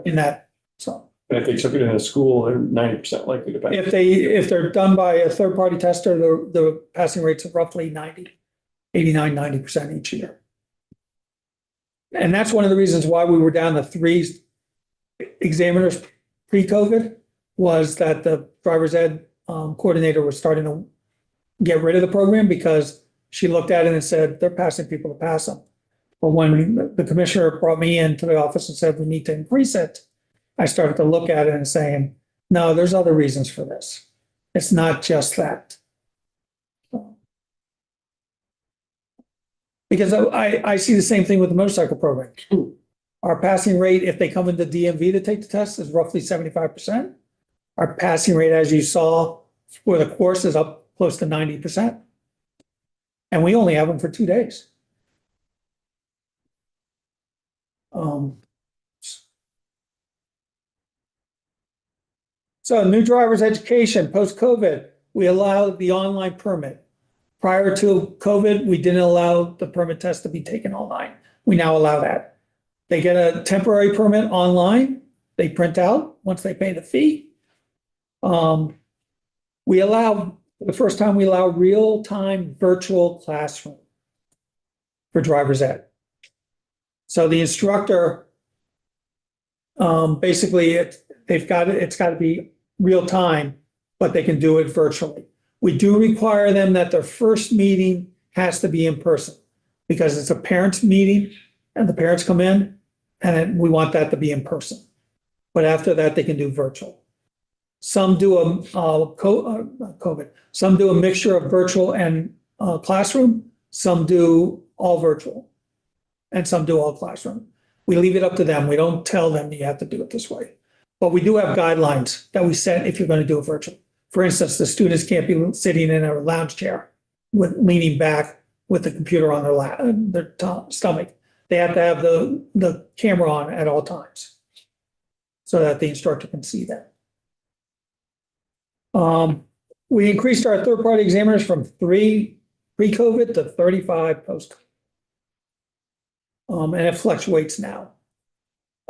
in that, so. And if they took it in a school, they're 90% likely to pass. If they're done by a third-party tester, the passing rates are roughly 90% each year. And that's one of the reasons why we were down to 3 examiners pre-COVID, was that the driver's ed coordinator was starting to get rid of the program because she looked at it and said, they're passing people to pass them. But when the commissioner brought me into the office and said, we need to increase it, I started to look at it and saying, no, there's other reasons for this. It's not just that. Because I see the same thing with the motorcycle program. Our passing rate, if they come into DMV to take the test, is roughly 75%. Our passing rate, as you saw, for the course is up close to 90%. And we only have them for 2 days. So new driver's education, post-COVID, we allowed the online permit. Prior to COVID, we didn't allow the permit test to be taken online. We now allow that. They get a temporary permit online, they print out once they pay the fee. We allow, for the first time, we allow real-time virtual classroom for driver's ed. So the instructor, basically, it's got to be real time, but they can do it virtually. We do require them that their first meeting has to be in person because it's a parents' meeting and the parents come in and we want that to be in person. But after that, they can do virtual. Some do some do a mixture of virtual and classroom. Some do all virtual and some do all classroom. We leave it up to them. We don't tell them you have to do it this way. But we do have guidelines that we set if you're going to do it virtual. For instance, the students can't be sitting in a lounge chair with leaning back with the computer on their stomach. They have to have the camera on at all times so that the instructor can see that. We increased our third-party examiners from 3 pre-COVID to 35 post-COVID. And it fluctuates now.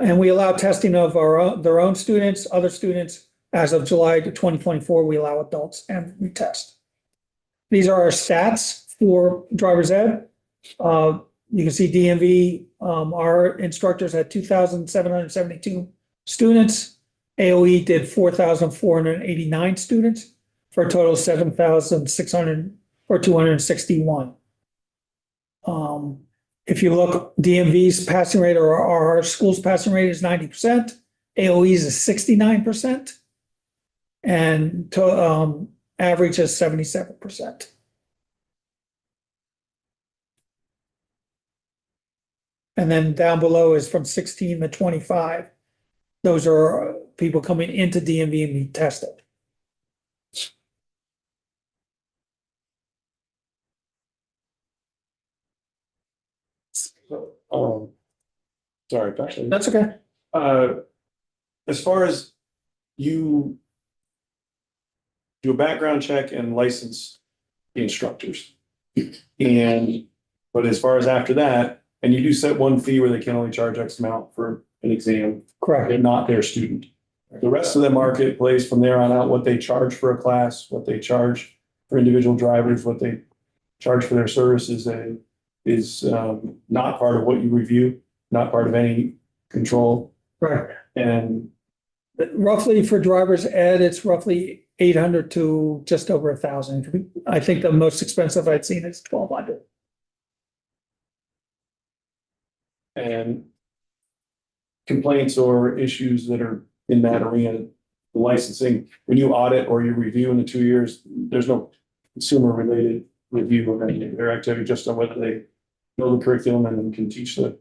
And we allow testing of their own students, other students. As of July 2024, we allow adults and we test. These are our stats for driver's ed. You can see DMV, our instructors had 2,772 students. AOE did 4,489 students for a total of 7,600 or 261. If you look, DMV's passing rate or our school's passing rate is 90%. AOE's is 69%. And average is 77%. And then down below is from 16 to 25. Those are people coming into DMV and be tested. Sorry, Patrick. That's okay. As far as you do a background check and license the instructors. But as far as after that, and you do set one fee where they can only charge X amount for an exam. Correct. They're not their student. The rest of the marketplace from there on out, what they charge for a class, what they charge for individual drivers, what they charge for their services is not part of what you review, not part of any control. Right. And roughly for driver's ed, it's roughly 800 to just over 1,000. I think the most expensive I'd seen is 1,200. And complaints or issues that are in that arena, the licensing, when you audit or you review in the 2 years, there's no consumer related review of any of their activity, just on whether they know the curriculum and then can teach or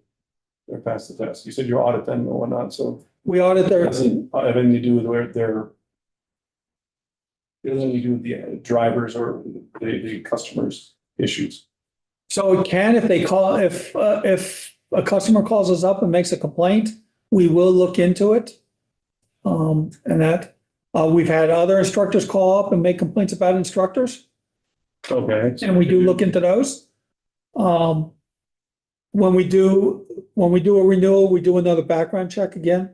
pass the test. You said you audit them and whatnot, so We audit it their, doesn't have anything to do with where they're. It doesn't have anything to do with the drivers or the customers' issues. so it can, if they call, if a customer calls us up and makes a complaint, we will look into it. And that, we've had other instructors call up and make complaints about instructors, Okay. and we do look into those. When we do a renewal, we do another background check again.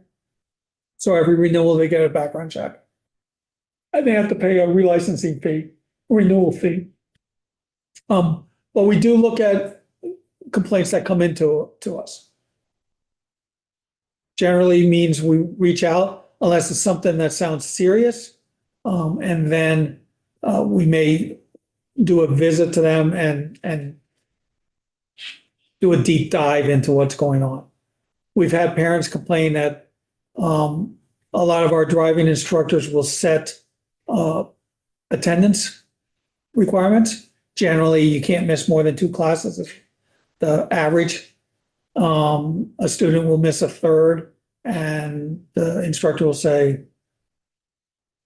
So every renewal, they get a background check. And they have to pay a relicensing fee, renewal fee. But we do look at complaints that come into us. Generally means we reach out unless it's something that sounds serious. And then we may do a visit to them and do a deep dive into what's going on. We've had parents complain that a lot of our driving instructors will set attendance requirements. Generally, you can't miss more than 2 classes. The average, a student will miss a third, and the instructor will say,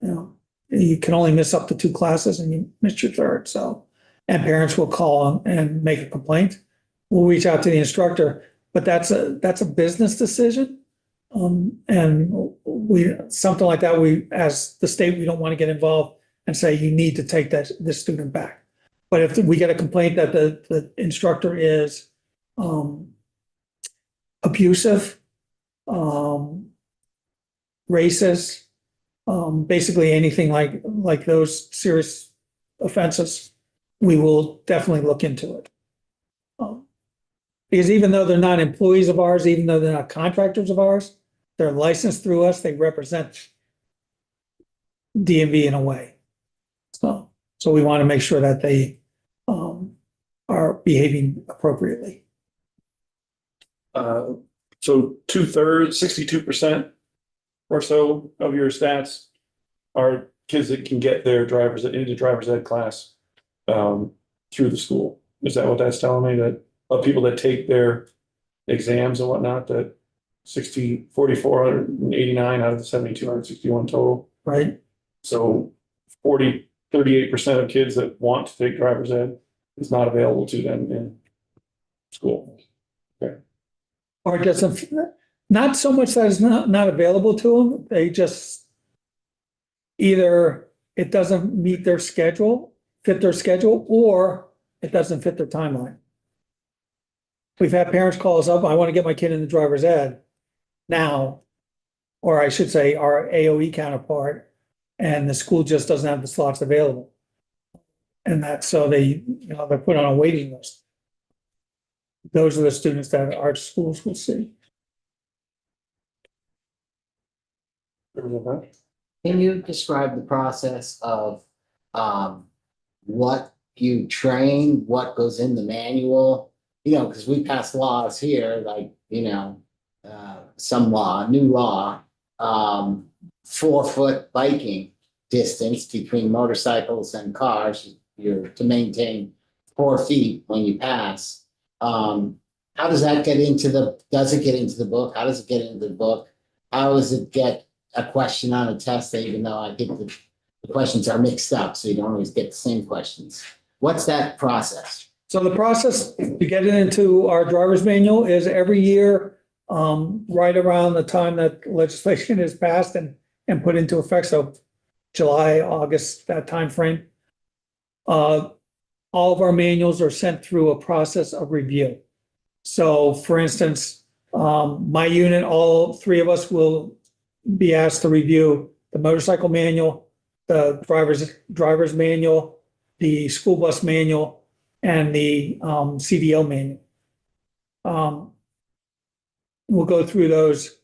you know, you can only miss up to 2 classes and you missed your third. So, and parents will call and make a complaint. We'll reach out to the instructor, but that's a business decision. And something like that, as the state, we don't want to get involved and say, you need to take this student back. But if we get a complaint that the instructor is abusive, racist, basically anything like those serious offenses, we will definitely look into it. Because even though they're not employees of ours, even though they're not contractors of ours, they're licensed through us, they represent DMV in a way. So we want to make sure that they are behaving appropriately. So 2/3, 62% or so of your stats are kids that can get their into driver's ed class through the school. Is that what that's telling me? That of people that take their exams and whatnot, that 4,489 out of the 7,261 total. Right. So 38% of kids that want to take driver's ed is not available to them in school. Or doesn't, not so much that it's not available to them, they just either it doesn't meet their schedule, fit their schedule, or it doesn't fit their timeline. We've had parents call us up, I want to get my kid into driver's ed now, or I should say our AOE counterpart, and the school just doesn't have the slots available. And that's so they're put on a waiting list. Those are the students that our schools will see. Can you describe the process of what you train, what goes in the manual? Because we pass laws here, like, some law, new law, 4-foot biking distance between motorcycles and cars. You're to maintain 4 feet when you pass. How does that does it get into the book? How does it get into the book? How does it get a question on a test, even though I think the questions are mixed up, so you don't always get the same questions? What's that process? So the process to get it into our driver's manual is every year, right around the time that legislation is passed and put into effect. So July, August, that timeframe. All of our manuals are sent through a process of review. So for instance, my unit, all 3 of us will be asked to review the motorcycle manual, the driver's manual, the school bus manual, and the CDL manual. We'll go through those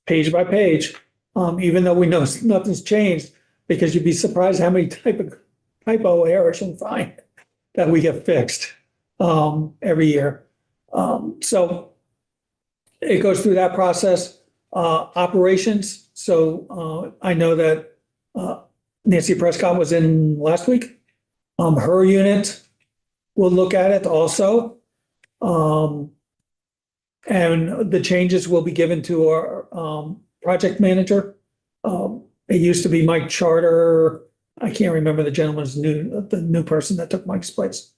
page by page, even though we know nothing's changed, because you'd be surprised how many typo errors you'll find that we get fixed every year. So it goes through that process. Operations. So I know that Nancy Prescott was in last week. Her unit will look at it also. And the changes will be given to our, project manager. It used to be Mike Charter. I can't remember the the new person that took Mike's place.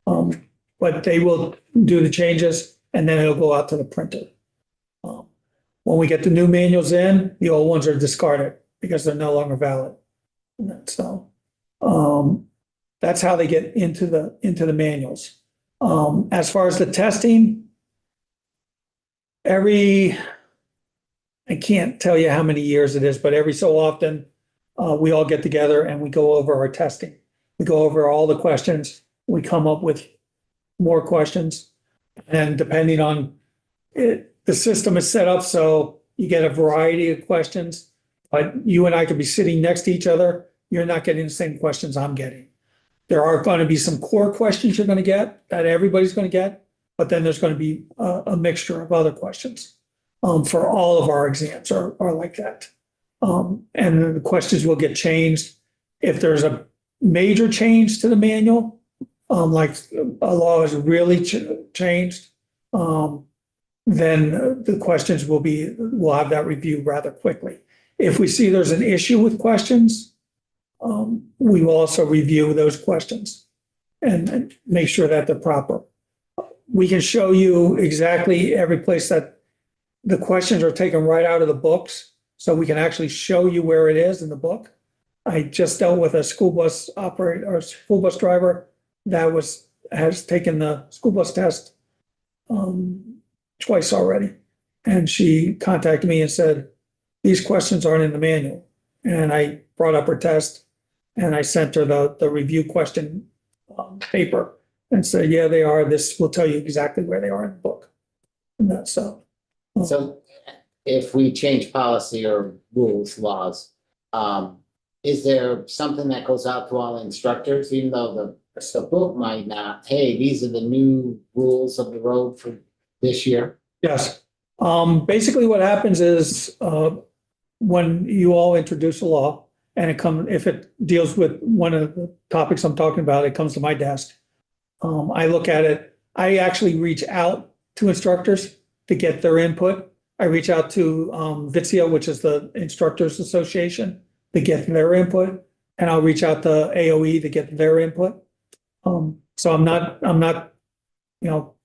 But they will do the changes and then it'll go out to the printer. When we get the new manuals in, the old ones are discarded because they're no longer valid. So, that's how they get into the manuals. As far as the testing, I can't tell you how many years it is, but every so often, we all get together and we go over our testing. We go over all the questions. We come up with more questions. And depending on it, the system is set up so you get a variety of questions, but you and I could be sitting next to each other. You're not getting the same questions I'm getting. There are going to be some core questions you're going to get that everybody's going to get, but then there's going to be a mixture of other questions. For all of our exams are like that. And then the questions will get changed. If there's a major change to the manual, like a law is really changed, then the questions we'll have that reviewed rather quickly. If we see there's an issue with questions, we will also review those questions and make sure that they're proper. We can show you exactly every place that the questions are taken right out of the books, so we can actually show you where it is in the book. I just dealt with a school bus operator or school bus driver that has taken the school bus test twice already. And she contacted me and said, these questions aren't in the manual. And I brought up her test and I sent her the review question paper and said, yeah, they are. This will tell you exactly where they are in the book. And that's so. So if we change policy or rules, laws, is there something that goes out to all instructors, even though the book might not, hey, these are the new rules of the road for this year? Yes. Basically what happens is, when you all introduce a law and if it deals with one of the topics I'm talking about, it comes to my desk. I look at it. I actually reach out to instructors to get their input. I reach out to, VITSIA, which is the Instructors Association, to get their input. And I'll reach out to AOE to get their input. So I'm not,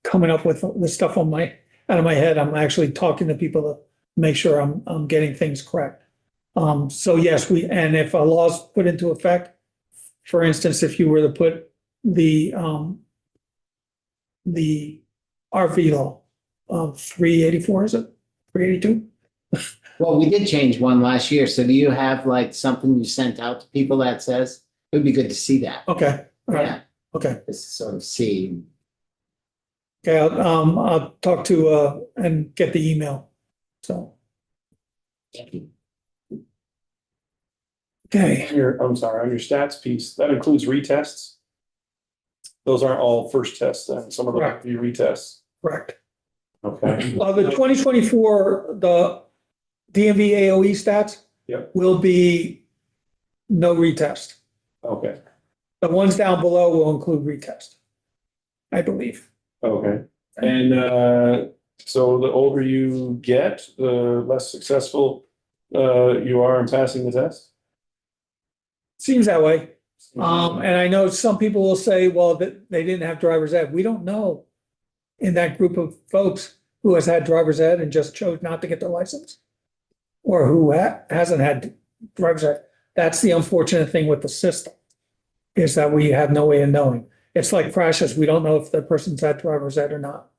coming up with the stuff out of my head. I'm actually talking to people to make sure I'm getting things correct. So yes, and if a law is put into effect, for instance, if you were to put the RV law, 384, is it? 382? Well, we did change one last year. So do you have like something you sent out to people that says, it would be good to see that? Okay, all right, Yeah, okay. just to sort of see. Okay, I'll talk to, and get the email, so. Okay, I'm sorry, on your stats piece, that includes retests? Those aren't all first tests, then some of them have to be retests. correct. Okay. The 2024, the DMV AOE stats. Yep. Will be no retest. Okay, The ones down below will include retest, I believe. okay. And so the older you get, the less successful you are in passing the test? Seems that way. And I know some people will say, well, that they didn't have driver's ed. We don't know in that group of folks who has had driver's ed and just chose not to get their license, or who hasn't had driver's ed. That's the unfortunate thing with the system, is that we have no way of knowing. It's like crashes. We don't know if the person's had driver's ed or not.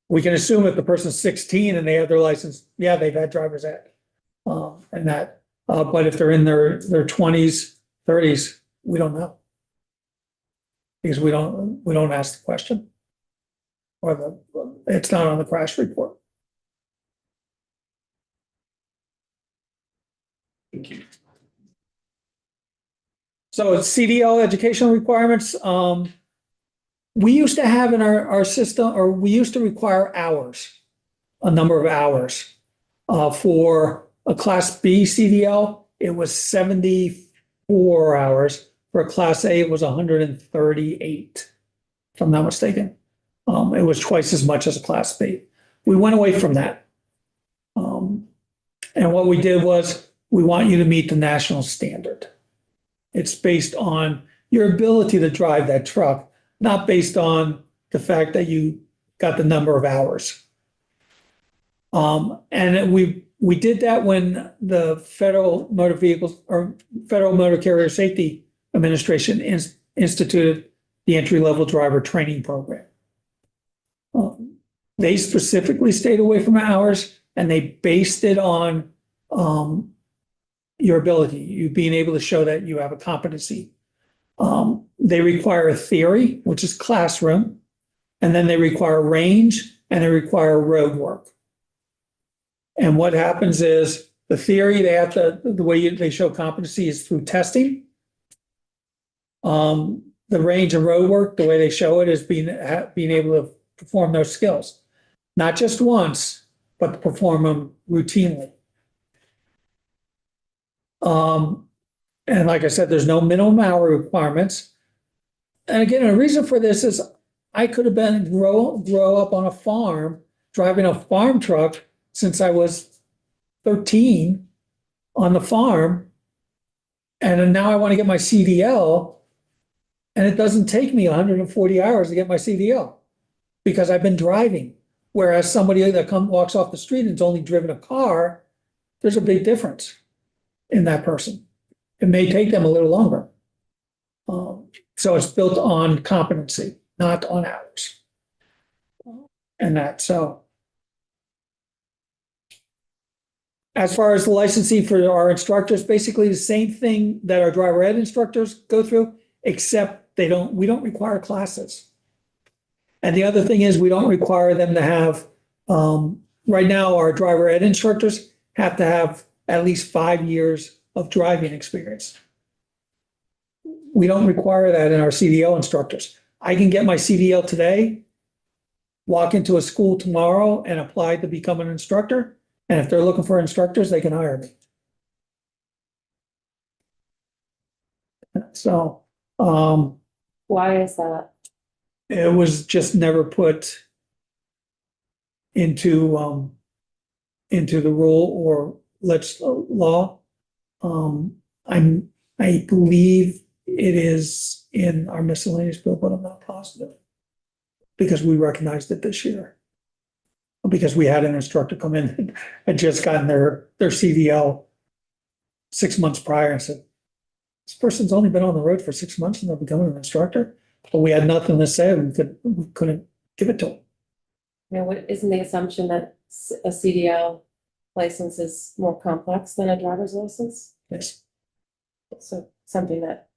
We can assume if the person's 16 and they have their license, yeah, they've had driver's ed. And that, but if they're in their 20s, 30s, we don't know. Because we don't ask the question. Or it's not on the crash report. Thank you. So it's CDL educational requirements. We used to have in our system, or we used to require hours, a number of hours. For a Class B CDL, it was 74 hours. For a Class A, it was 138, if I'm not mistaken. It was twice as much as a Class B. We went away from that. And what we did was, we want you to meet the national standard. It's based on your ability to drive that truck, not based on the fact that you got the number of hours. And we did that when the Federal Motor Vehicles or Federal Motor Carrier Safety Administration instituted the entry-level driver training program. They specifically stayed away from hours, and they based it on your ability, you being able to show that you have a competency. They require a theory, which is classroom, and then they require range, and they require road work. And what happens is the theory, the way they show competency is through testing. The range and road work, the way they show it is being able to perform those skills, not just once, but to perform them routinely. And like I said, there's no minimum hour requirements. And again, a reason for this is I could have been grow up on a farm, driving a farm truck since I was 13 on the farm. And now I want to get my CDL, and it doesn't take me 140 hours to get my CDL because I've been driving. Whereas somebody that walks off the street and has only driven a car, there's a big difference in that person. It may take them a little longer. So it's built on competency, not on hours. And that, so. As far as the licensing for our instructors, basically the same thing that our driver ed instructors go through, except we don't require classes. And the other thing is we don't require them to have, right now, our driver ed instructors have to have at least 5 years of driving experience. We don't require that in our CDL instructors. I can get my CDL today, walk into a school tomorrow and apply to become an instructor. And if they're looking for instructors, they can hire me. So, Why is that? it was just never put into the rule or law. I believe it is in our miscellaneous bill, but I'm not positive. Because we recognized it this year. Because we had an instructor come in and had just gotten their CDL 6 months prior and said, this person's only been on the road for 6 months and they're becoming an instructor. But we had nothing to say. We couldn't give it to them. You know, isn't the assumption that a CDL license is more complex than a driver's license? Yes. So something that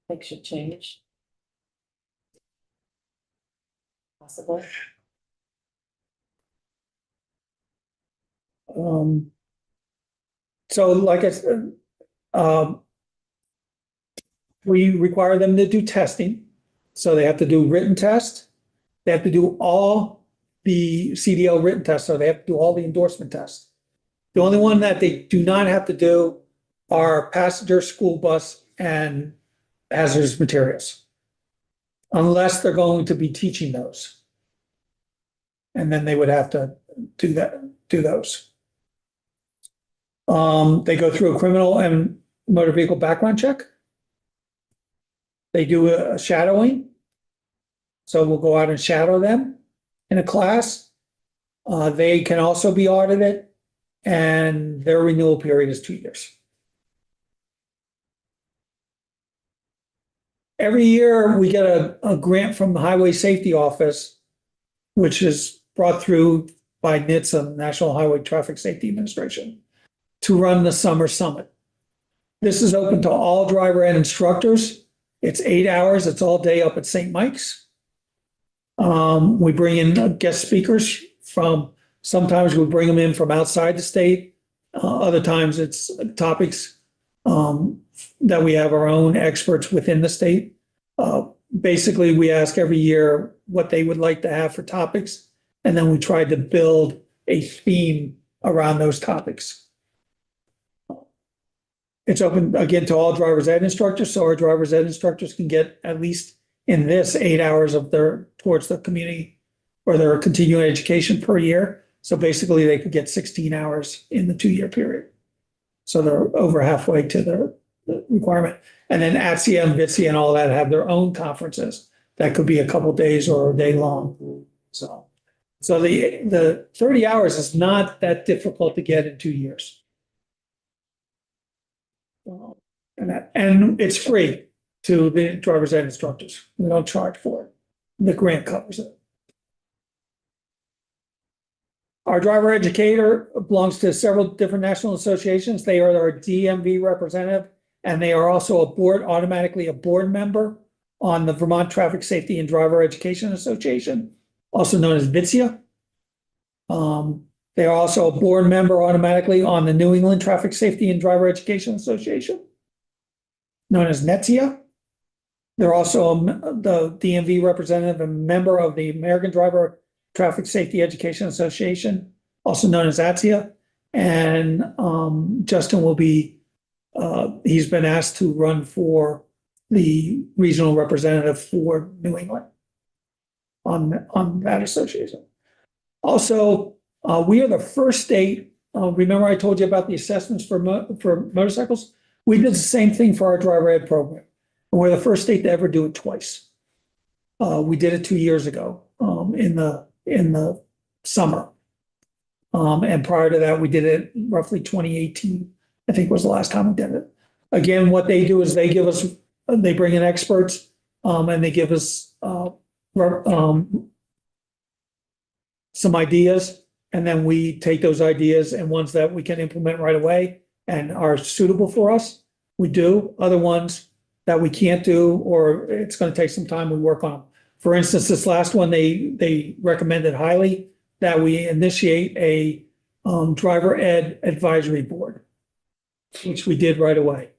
I think should change. Possibly. So like I said, we require them to do testing. So they have to do written test. They have to do all the CDL written tests. So they have to do all the endorsement tests. The only one that they do not have to do are passenger, school bus, and hazardous materials. Unless they're going to be teaching those. And then they would have to do those. They go through a criminal and motor vehicle background check. They do a shadowing. So we'll go out and shadow them in a class. They can also be audited, and their renewal period is 2 years. Every year we get a grant from the Highway Safety Office, which is brought through by NHTSA, National Highway Traffic Safety Administration, to run the summer summit. This is open to all driver ed instructors. It's 8 hours. It's all day up at St. Mike's. We bring in guest speakers sometimes we bring them in from outside the state. Other times it's topics that we have our own experts within the state. Basically, we ask every year what they would like to have for topics, and then we try to build a theme around those topics. It's open again to all driver's ed instructors, so our driver's ed instructors can get at least in this 8 hours of towards the community or their continuing education per year. So basically they could get 16 hours in the 2-year period. So they're over halfway to the requirement. And then ATSIA and VITSIA and all that have their own conferences. That could be a couple days or a day long. So the 30 hours is not that difficult to get in 2 years. And it's free to the driver's ed instructors. We don't charge for it. The grant covers it. Our driver educator belongs to several different national associations. They are our DMV representative, and they are also automatically a board member on the Vermont Traffic Safety and Driver Education Association, also known as VITSIA. They are also a board member automatically on the New England Traffic Safety and Driver Education Association, known as NETSIA. They're also the DMV representative and member of the American Driver Traffic Safety Education Association, also known as ATSIA. And Justin will be, he's been asked to run for the regional representative for New England on that association. Also, we are the first state, remember I told you about the assessments for motorcycles? We did the same thing for our driver ed program. And we're the first state to ever do it twice. We did it 2 years ago in the summer. And prior to that, we did it roughly 2018, I think was the last time we did it. Again, what they do is they bring in experts and they give us some ideas, and then we take those ideas and ones that we can implement right away and are suitable for us, we do. Other ones that we can't do, or it's going to take some time, we work on them. For instance, this last one, they recommended highly that we initiate a driver ed advisory board, which we did right away.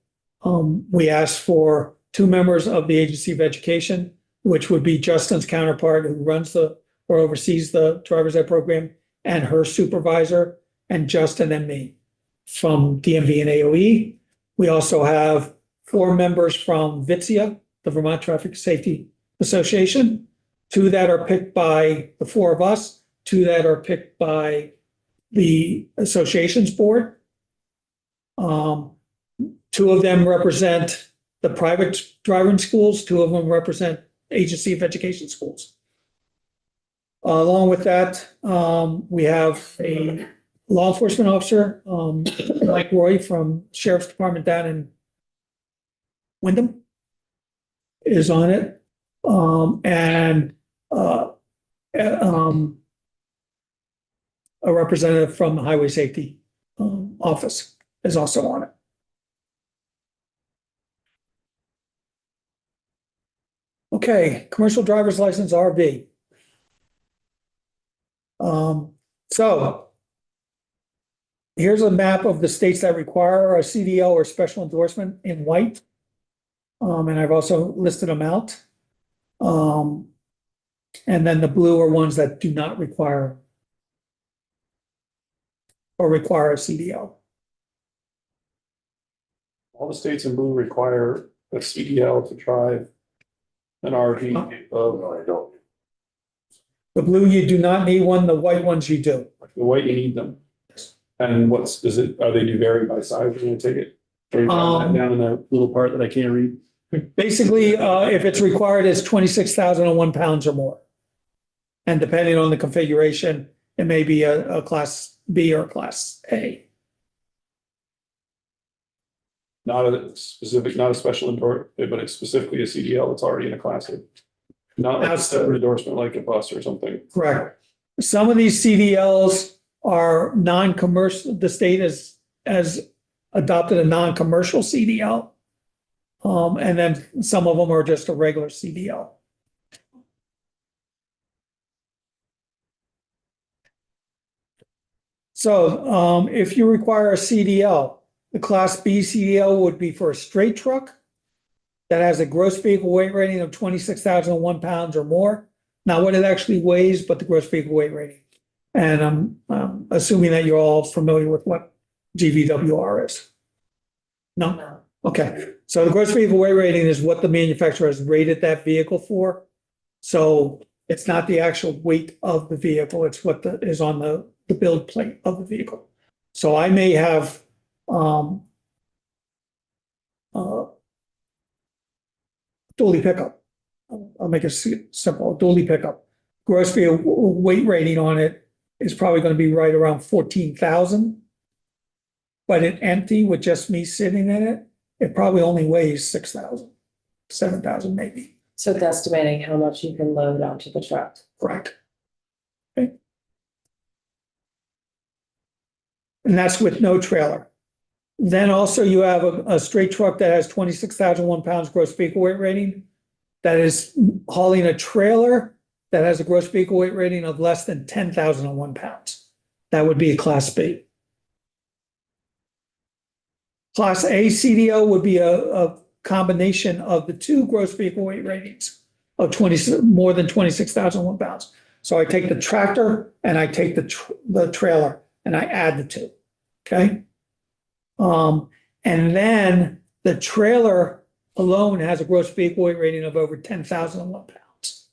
We asked for 2 members of the Agency of Education, which would be Justin's counterpart who runs or oversees the driver's ed program, and her supervisor, and Justin and me from DMV and AOE. We also have 4 members from VITSIA, the Vermont Traffic Safety Association, 2 that are picked by the 4 of us, 2 that are picked by the association's board. 2 of them represent the private driving schools, 2 of them represent Agency of Education schools. Along with that, we have a law enforcement officer, Mike Roy from Sheriff's Department down in Wyndham is on it. And a representative from the Highway Safety Office is also on it. Okay, commercial driver's license RV. So here's a map of the states that require a CDL or special endorsement in white. And I've also listed them out. And then the blue are ones that do not require or require a CDL. All the states in blue require a CDL to drive an RV. No, I don't. The blue, you do not need one. The white ones, you do. The white, you need them. And are they do vary by size when you take it? Or you got that down in that little part that I can't read? Basically, if it's required, it's 26,001 pounds or more. And depending on the configuration, it may be a class B or a class A. Not a special endorsement, but it's specifically a CDL that's already in a class A. Not like a separate endorsement like a bus or something. Correct. Some of these CDLs are non-commercial. The state has adopted a non-commercial CDL. And then some of them are just a regular CDL. So if you require a CDL, the Class B CDL would be for a straight truck that has a gross vehicle weight rating of 26,001 pounds or more. Not what it actually weighs, but the gross vehicle weight rating. And I'm assuming that you're all familiar with what GVWR is. No? Okay. So the gross vehicle weight rating is what the manufacturer has rated that vehicle for. So It's not the actual weight of the vehicle, it's what is on the build plate of the vehicle. So I may have, dually pickup. I'll make it simple, dually pickup. Gross vehicle weight rating on it is probably gonna be right around 14,000. But it empty with just me sitting in it, it probably only weighs 6,000, 7,000 maybe. So it's estimating how much you can load onto the truck. Correct. Okay. And that's with no trailer. Then also you have a straight truck that has 26,001 pounds gross vehicle weight rating. That is hauling a trailer that has a gross vehicle weight rating of less than 10,001 pounds. That would be a class B. Class A CDO would be a combination of the two gross vehicle weight ratings of more than 26,001 pounds. So I take the tractor and I take the trailer and I add the two, okay? And then the trailer alone has a gross vehicle weight rating of over 10,001 pounds.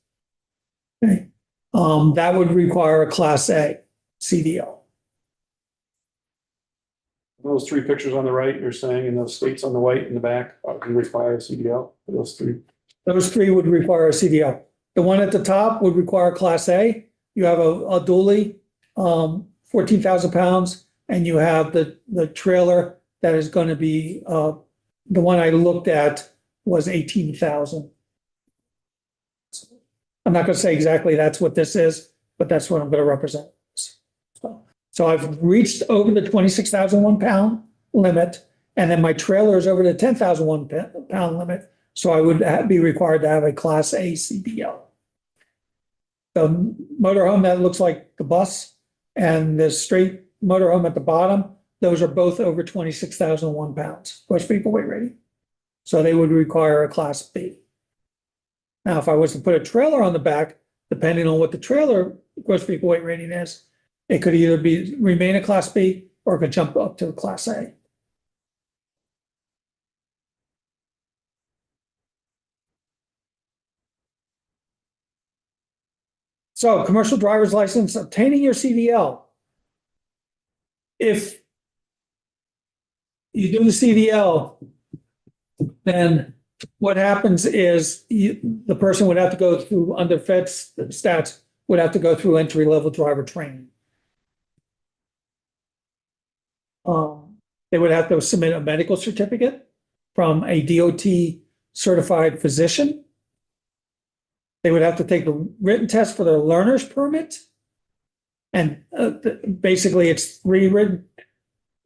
Okay, that would require a Class A CDO. Those three pictures on the right, you're saying, and those states on the white in the back, can require a CDL, those three. Those three would require a CDL. The one at the top would require Class A. You have a dually, 14,000 pounds, and you have the trailer that is going to be, the one I looked at was 18,000. I'm not going to say exactly that's what this is, but that's what I'm going to represent. So I've reached over the 26,001 pound limit, and then my trailer is over the 10,001 pound limit. So I would be required to have a Class A CDL. The motorhome that looks like the bus and the straight motorhome at the bottom, those are both over 26,001 pounds, gross vehicle weight rating. So they would require a Class B. Now, if I was to put a trailer on the back, depending on what the trailer gross vehicle weight rating is, it could either remain a Class B or it could jump up to a Class A. So commercial driver's license, obtaining your CDL. If you do the CDL, then what happens is the person would have to go through, under Fed stats, would have to go through entry-level driver training. They would have to submit a medical certificate from a DOT certified physician. They would have to take the written test for their learner's permit. And basically it's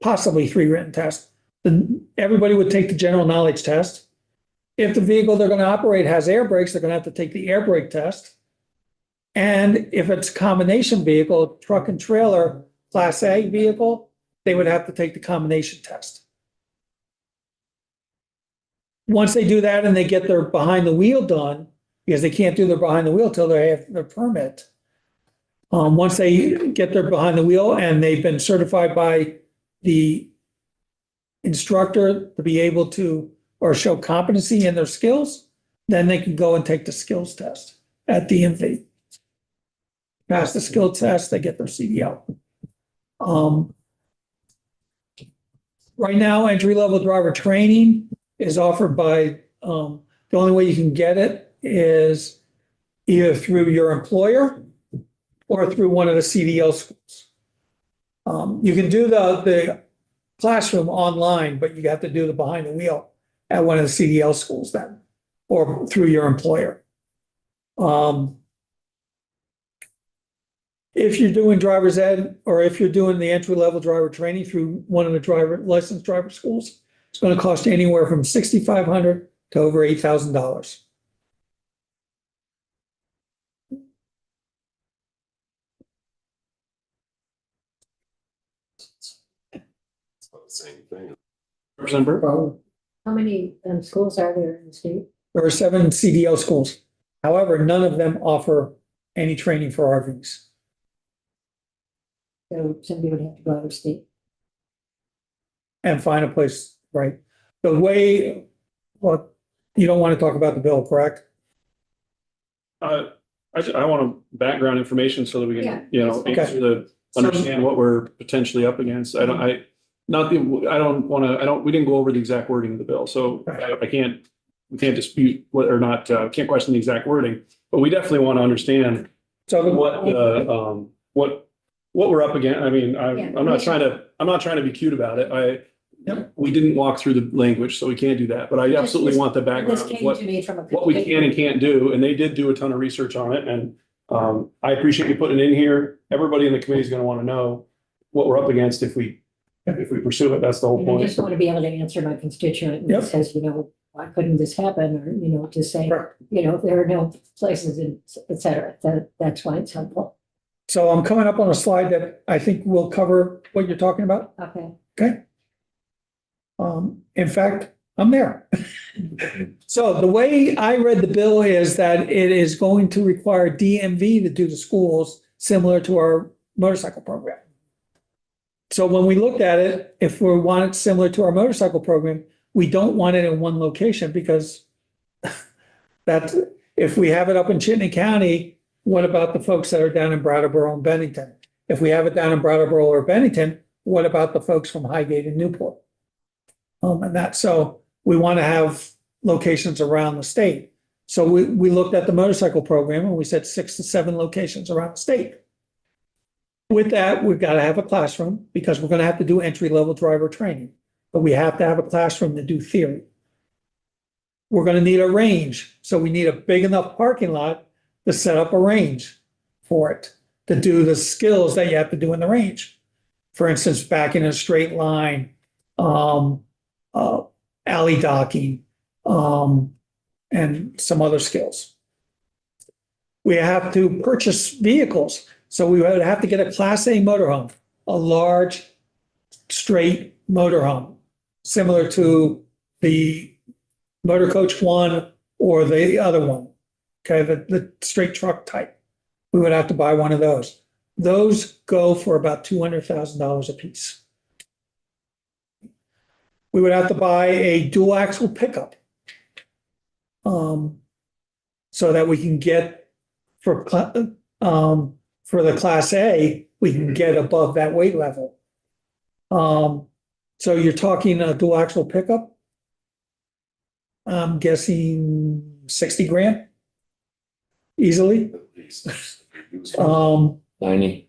possibly three written tests. Then everybody would take the general knowledge test. If the vehicle they're going to operate has air brakes, they're going to have to take the air brake test. And if it's a combination vehicle, truck and trailer, Class A vehicle, they would have to take the combination test. Once they do that and they get their behind the wheel done, because they can't do their behind the wheel till they have their permit. Once they get their behind the wheel and they've been certified by the instructor to be able to, or show competency in their skills, then they can go and take the skills test at DMV. Pass the skill test, they get their CDL. Right now, entry-level driver training is offered by, the only way you can get it is either through your employer or through one of the CDL schools. You can do the classroom online, but you have to do the behind the wheel at one of the CDL schools then, or through your employer. If you're doing driver's ed, or if you're doing the entry-level driver training through one of the licensed driver schools, it's going to cost you anywhere from $6,500 to over $8,000. It's not the same thing. Representative Burke? How many schools are there in the state? There are 7 CDL schools. However, none of them offer any training for RVs. So somebody would have to go out of state. And find a place, right? The way, well, you don't want to talk about the bill, correct? I want background information so that we Yeah. can, you know, Okay. understand what we're potentially up against. I don't wanna, we didn't go over the exact wording of the bill, so we can't dispute what, or not, can't question the exact wording, but we definitely want to understand So what we're up against. I mean, Yeah. I'm not trying to be cute about it. We didn't walk through the language, so we can't do that, but I absolutely want the background This of came what to me from a. we can and can't do, and they did do a ton of research on it, and I appreciate you putting it in here. Everybody in the committee is gonna wanna know what we're up against if we pursue it. That's the whole And I point. just want to be able to answer my constituent Yep. that says, you know, why couldn't this happen? Or, you know, to say, Right. you know, there are no places and et cetera. That's why it's helpful. So I'm coming up on a slide that I think will cover what you're talking about. Okay. Okay. In fact, I'm there. So the way I read the bill is that it is going to require DMV to do the schools similar to our motorcycle program. So when we looked at it, if we want it similar to our motorcycle program, we don't want it in one location because that, if we have it up in Chittenden County, what about the folks that are down in Brattleboro and Bennington? If we have it down in Brattleboro or Bennington, what about the folks from Highgate and Newport? So we want to have locations around the state. So we looked at the motorcycle program and we said 6 to 7 locations around the state. With that, we've got to have a classroom because we're going to have to do entry-level driver training, but we have to have a classroom to do theory. We're going to need a range, so we need a big enough parking lot to set up a range for it, to do the skills that you have to do in the range. For instance, back in a straight line, alley docking, and some other skills. We have to purchase vehicles. So we would have to get a Class A motorhome, a large, straight motorhome, similar to the Motor Coach 1 or the other one. Okay, the straight truck type. We would have to buy one of those. Those go for about $200,000 a piece. We would have to buy a dual axle pickup. So that we can get for the Class A, we can get above that weight level. So you're talking a dual axle pickup? I'm guessing 60 grand easily. 90.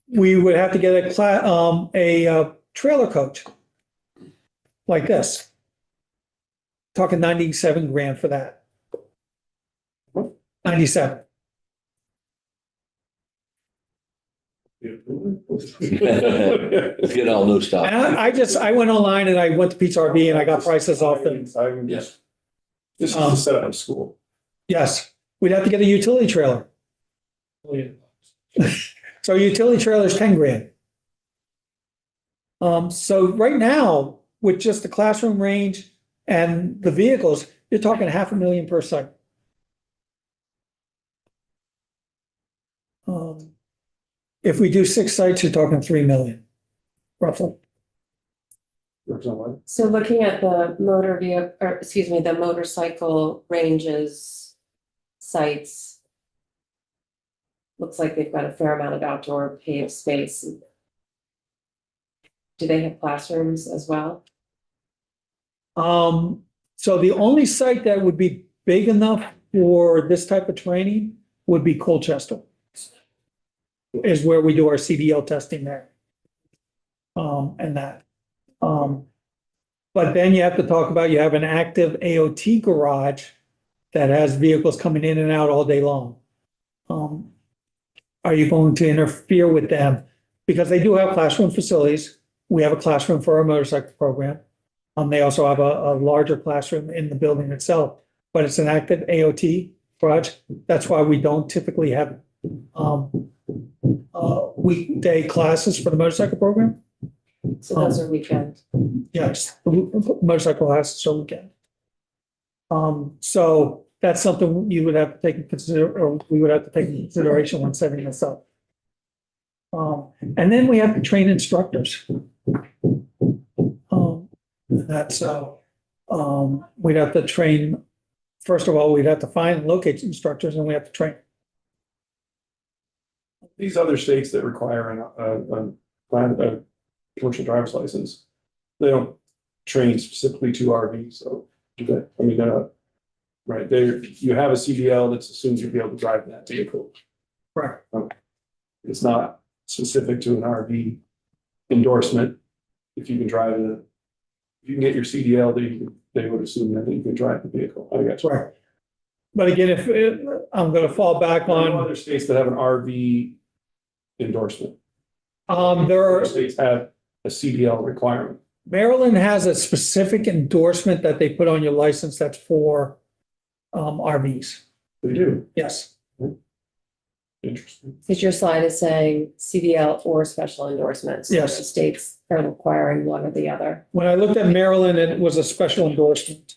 We would have to get a trailer coach like this. Talking 97 grand for that. 97. Let's get all new stuff. And I went online and I went to Pete's RV and I got prices off them. This is the setup of school. Yes, we'd have to get a utility trailer. So a utility trailer is 10 grand. So right now, with just the classroom range and the vehicles, you're talking $500,000 per site. If we do 6 sites, you're talking 3 million, roughly. So looking at the the motorcycle ranges sites. Looks like they've got a fair amount of outdoor paved space. Do they have classrooms as well? So the only site that would be big enough for this type of training would be Colchester. Is where we do our CDL testing there. And that. But then you have to talk about, you have an active AOT garage that has vehicles coming in and out all day long. Are you going to interfere with them? Because they do have classroom facilities. We have a classroom for our motorcycle program. They also have a larger classroom in the building itself, but it's an active AOT garage. That's why we don't typically have weekday classes for the motorcycle program. So those are weekend. Yes, motorcycle classes are weekend. So that's something you would have to take or we would have to take into consideration when setting this up. And then we have to train instructors. We'd have to train first of all, we'd have to find and locate instructors and we have to train. These other states that require a commercial driver's license, they don't train specifically to RV, so, I mean, right, you have a CDL that's assumes you'll be able to drive that vehicle. Right. It's not specific to an RV endorsement. If you can drive it, if you can get your CDL, they would assume that you can drive the vehicle. I got you. Right. But again, I'm gonna fall back There are no on, other states that have an RV endorsement. there Other are, states have a CDL requirement. Maryland has a specific endorsement that they put on your license that's for RVs. They do. Yes. Interesting. Because your slide is saying CDL or special endorsements. Yes. The states are requiring one or the other. When I looked at Maryland, it was a special endorsement.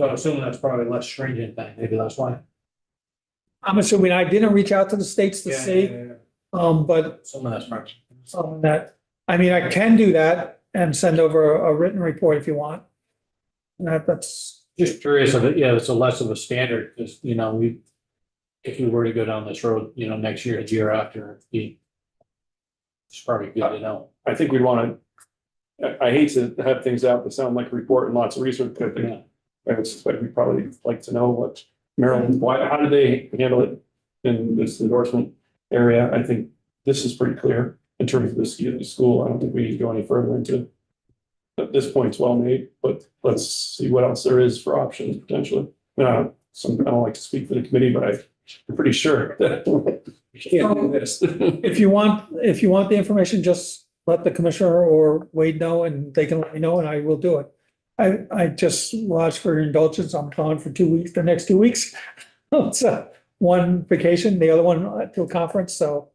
So I'm assuming that's probably less stringent than, maybe that's why. I'm assuming I didn't reach out to the states to Yeah, see, yeah, yeah. but Some of that's right. that, I mean, I can do that and send over a written report if you want. And that's, Just curious of it, yeah, it's a less of a standard, because, you know, if we were to go down this road, you know, next year, the year after, it's probably good to know. I think we'd want to, I hate to have things out that sound like a report and lots of research, but I think I would suspect we'd probably like to know what Maryland, how do they handle it in this endorsement area? I think this is pretty clear in terms of the school. I don't think we need to go any further into. At this point, it's well made, but let's see what else there is for options potentially. I don't like to speak for the committee, but I'm pretty sure that we can't do this. if you want the information, just let the commissioner or Wade know and they can let me know and I will do it. I just watched for your indulgence. I'm gone for 2 weeks, the next 2 weeks. It's one vacation, the other one to a conference, so.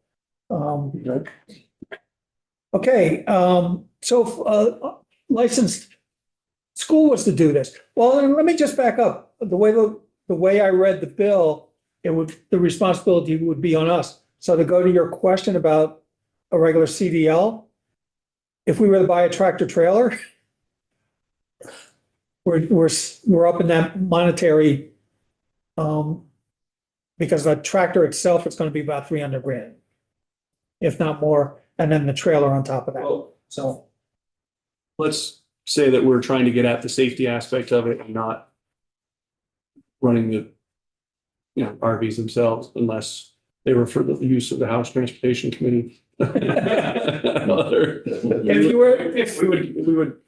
Okay, so licensed school was to do this. Well, let me just back up. The way I read the bill, the responsibility would be on us. So to go to your question about a regular CDL, if we were to buy a tractor trailer, we're up in that monetary, because the tractor itself is going to be about 300 grand, if not more, and then the trailer on top of that. Well, So, let's say that we're trying to get at the safety aspect of it and not running the, RVs themselves unless they were for the use of the House Transportation Committee. if you were, if We would,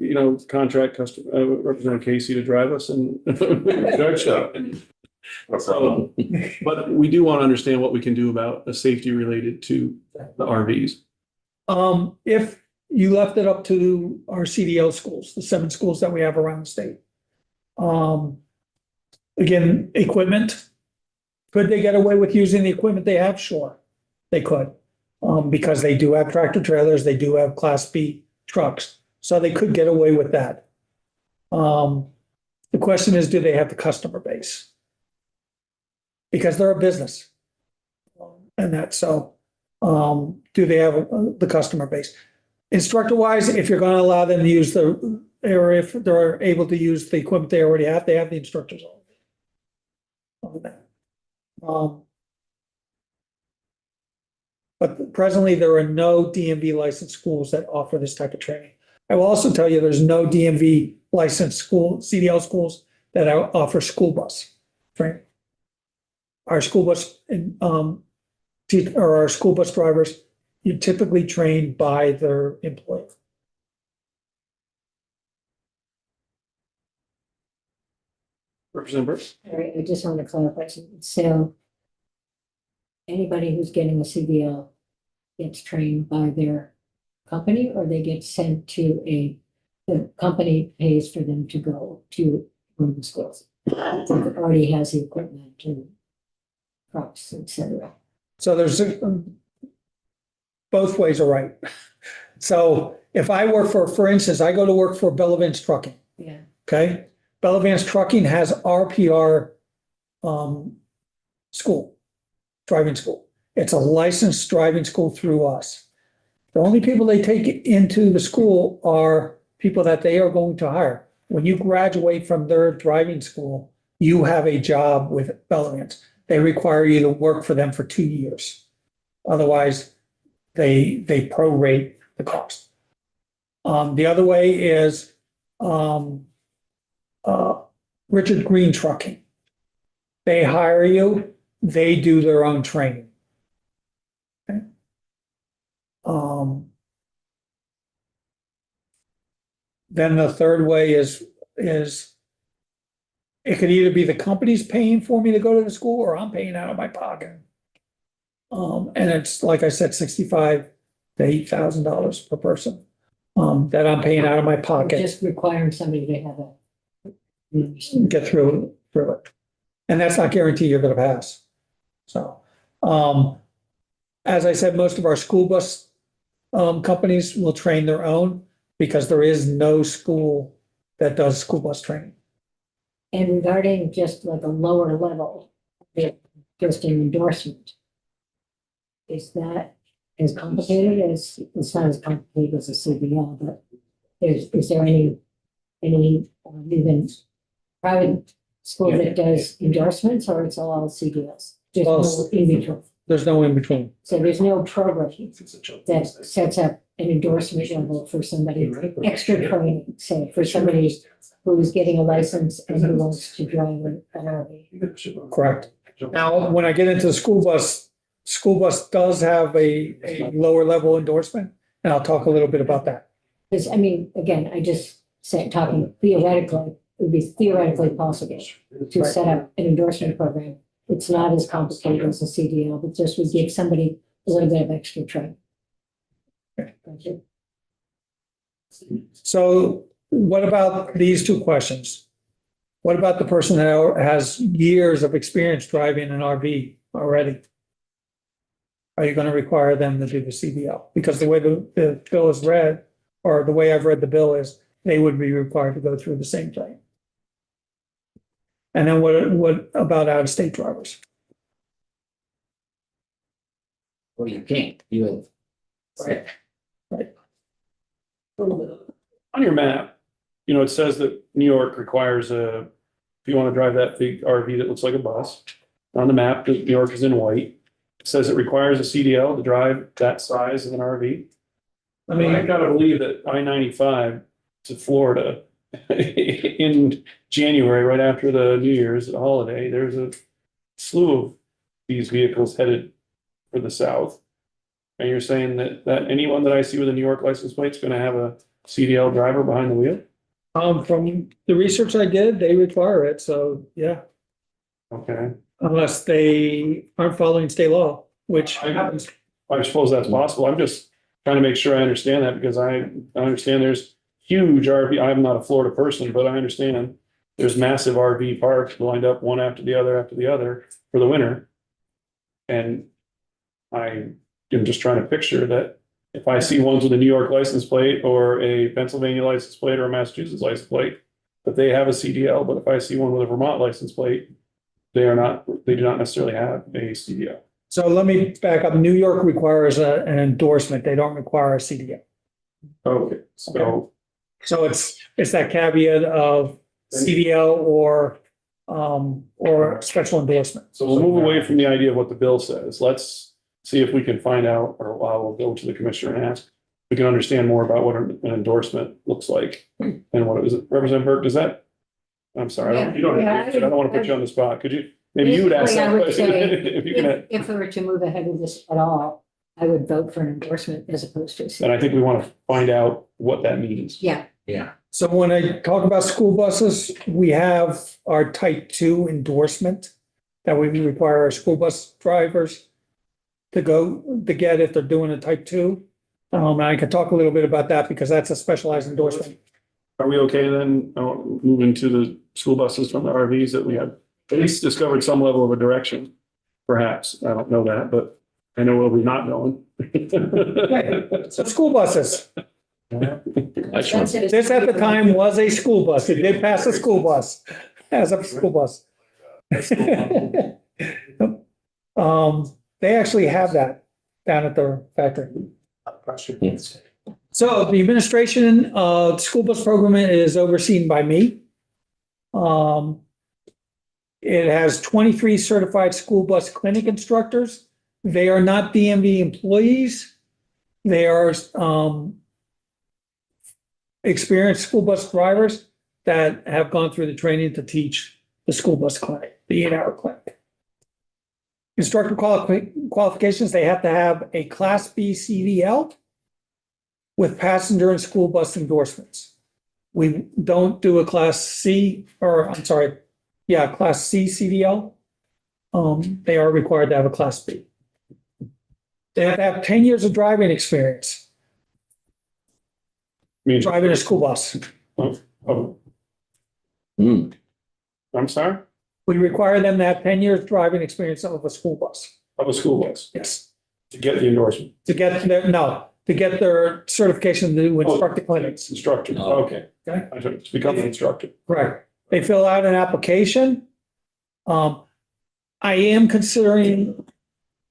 contract Representative Casey to drive us and. So, but we do want to understand what we can do about the safety related to the RVs. if you left it up to our CDL schools, the 7 schools that we have around the state. Again, equipment. Could they get away with using the equipment they have? Sure, they could. Because they do have tractor trailers, they do have Class B trucks, so they could get away with that. The question is, do they have the customer base? Because they're a business. And that's so, do they have the customer base? Instructor wise, if you're going to allow them to use or if they're able to use the equipment they already have, they have the instructors already. But presently, there are no DMV licensed schools that offer this type of training. I will also tell you, there's no DMV licensed school, CDL schools that offer school bus training. Our school bus, or our school bus drivers, you're typically trained by their employer. Representative Brooks? All right, I just want to clarify something. So anybody who's getting a CDL gets trained by their company, or they get sent to the company pays for them to go to one of the schools that already has the equipment and trucks, et cetera. So there's both ways are right. So if I work for instance, I go to work for Bella Vance Trucking. Yeah. Okay, Bella Vance Trucking has RPR school, driving school. It's a licensed driving school through us. The only people they take into the school are people that they are going to hire. When you graduate from their driving school, you have a job with Bell Advance. They require you to work for them for 2 years. Otherwise, they prorate the cost. The other way is, Richard Green Trucking. They hire you, they do their own training. Okay. Then the third way is it could either be the company's paying for me to go to the school or I'm paying out of my pocket. And it's, like I said, $65,000 to $8,000 per person, that I'm paying out of my pocket. Just requiring somebody to have a. Get through it. And that's not guaranteed you're gonna pass. So, as I said, most of our school bus companies will train their own because there is no school that does school bus training. And regarding just like a lower level, just an endorsement. Is that as complicated as, it's not as complicated as a CDL, but is there any even private school that does endorsements, or it's all CDLs? There's no in between. There's no in between. So there's no program that sets up an endorsement level for somebody, extra training, say, for somebody who's getting a license and who wants to drive an RV. Correct. Now, when I get into the school bus does have a lower level endorsement, and I'll talk a little bit about that. Because, I mean, again, I just said, talking theoretically, it would be theoretically possible to set up an endorsement program. It's not as complicated as a CDL, but just would give somebody a little bit of extra training. Thank you. So what about these two questions? What about the person that has years of experience driving an RV already? Are you going to require them to do the CDL? Because the way the bill is read, or the way I've read the bill is, they would be required to go through the same thing. And then what about out-of-state drivers? Well, you can't, you have. Right. On your map, it says that New York requires if you want to drive that big RV that looks like a bus. On the map, New York is in white. It says it requires a CDL to drive that size of an RV. I mean, I gotta believe that I-95 to Florida in January, right after the New Year's holiday, there's a slew of these vehicles headed for the south. And you're saying that anyone that I see with a New York license plate is gonna have a CDL driver behind the wheel? From the research I did, they require it, so yeah, Okay. unless they aren't following state law, which I suppose that's possible. I'm just trying to make sure I understand that, because I understand there's huge RV. I'm not a Florida person, but I understand there's massive RV parks lined up one after the other for the winter. And I am just trying to picture that if I see ones with a New York license plate or a Pennsylvania license plate or a Massachusetts license plate, that they have a CDL, but if I see one with a Vermont license plate, they do not necessarily have a CDL. So let me back up. New York requires an endorsement. They don't require a CDL. Okay, so So it's that caveat of CDL or special endorsement. So we'll move away from the idea of what the bill says. Let's see if we can find out, or I'll go to the commissioner and ask. We can understand more about what an endorsement looks like and what it was. Representative Burke, does that? I'm sorry, I don't want to put you on the spot. Could you, maybe you would ask Basically, I that would question. say, If you can, If we were to move ahead with this at all, I would vote for an endorsement as opposed to a and I think we want to find out what that means. Yeah, Yeah. So when I talk about school buses, we have our type 2 endorsement that we require our school bus drivers to get if they're doing a type 2. And I could talk a little bit about that because that's a specialized endorsement. Are we okay then, moving to the school buses from the RVs, that we have at least discovered some level of a direction? Perhaps, I don't know that, but I know where we're not going. So school buses. Excellent. This at the time was a school bus. It did pass a school bus as a school bus. They actually have that down at their factory. So the administration of the school bus program is overseen by me. It has 23 certified school bus clinic instructors. They are not DMV employees. They are experienced school bus drivers that have gone through the training to teach the school bus clinic, the 8-hour clinic. Instructor qualifications, they have to have a Class B CDL with passenger and school bus endorsements. We don't do a Class C, or I'm sorry, Class C CDL. They are required to have a Class B. They have to have 10 years of driving experience, Means, driving a school bus. oh, Hmm. I'm sorry, We require them to have 10 years driving experience of a school bus. of a school bus Yes. to get the endorsement. To get their certification to do instructor clinics. Instructor, Oh. okay. Okay. I took to become an instructor. Correct. They fill out an application. I am considering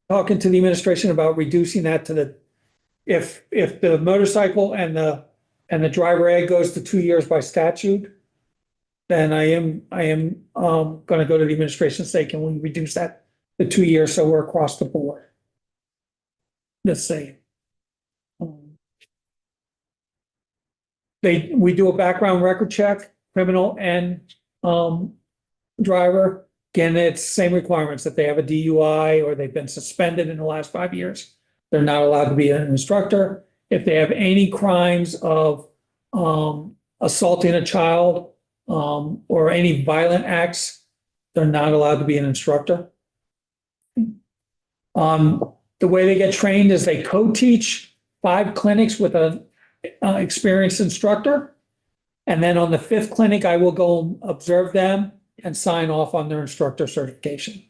talking to the administration about reducing that to if the motorcycle and the driver ed goes to 2 years by statute, then I am gonna go to the administration and say, can we reduce that to 2 years so we're across the board? Let's say. We do a background record check, criminal and driver. Again, it's same requirements that they have a DUI or they've been suspended in the last 5 years. They're not allowed to be an instructor. If they have any crimes of assaulting a child or any violent acts, they're not allowed to be an instructor. The way they get trained is they co-teach 5 clinics with an experienced instructor. And then on the 5th clinic, I will go observe them and sign off on their instructor certification.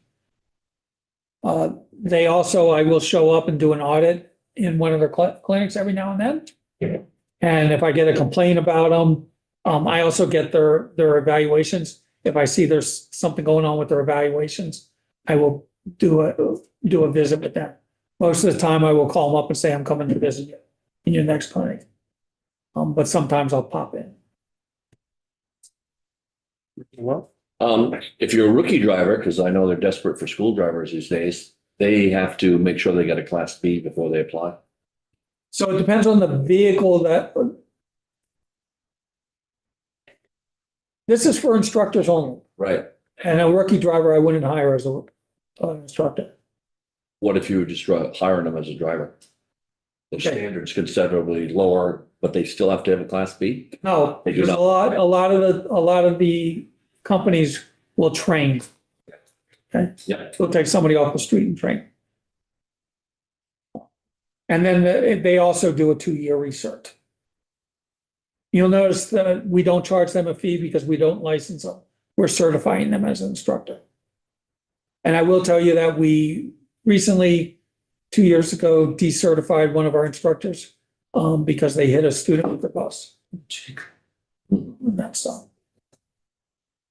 I will show up and do an audit in one of their clinics every now and then. And if I get a complaint about them, I also get their evaluations. If I see there's something going on with their evaluations, I will do a visit with them. Most of the time, I will call them up and say, I'm coming to visit you in your next clinic. But sometimes I'll pop in. Well, If you're a rookie driver, because I know they're desperate for school drivers these days, they have to make sure they get a Class B before they apply. So it depends on the vehicle that. This is for instructors only, Right. and a rookie driver I wouldn't hire as an instructor. What if you were just hiring them as a driver? The Okay. standard's considerably lower, but they still have to have a Class B? No, They do because not. a lot of the companies will train. Okay, Yeah. they'll take somebody off the street and train. And then they also do a 2-year recert. You'll notice that we don't charge them a fee because we don't license them. We're certifying them as an instructor. And I will tell you that we recently, 2 years ago, decertified one of our instructors because they hit a student with the bus. That's all.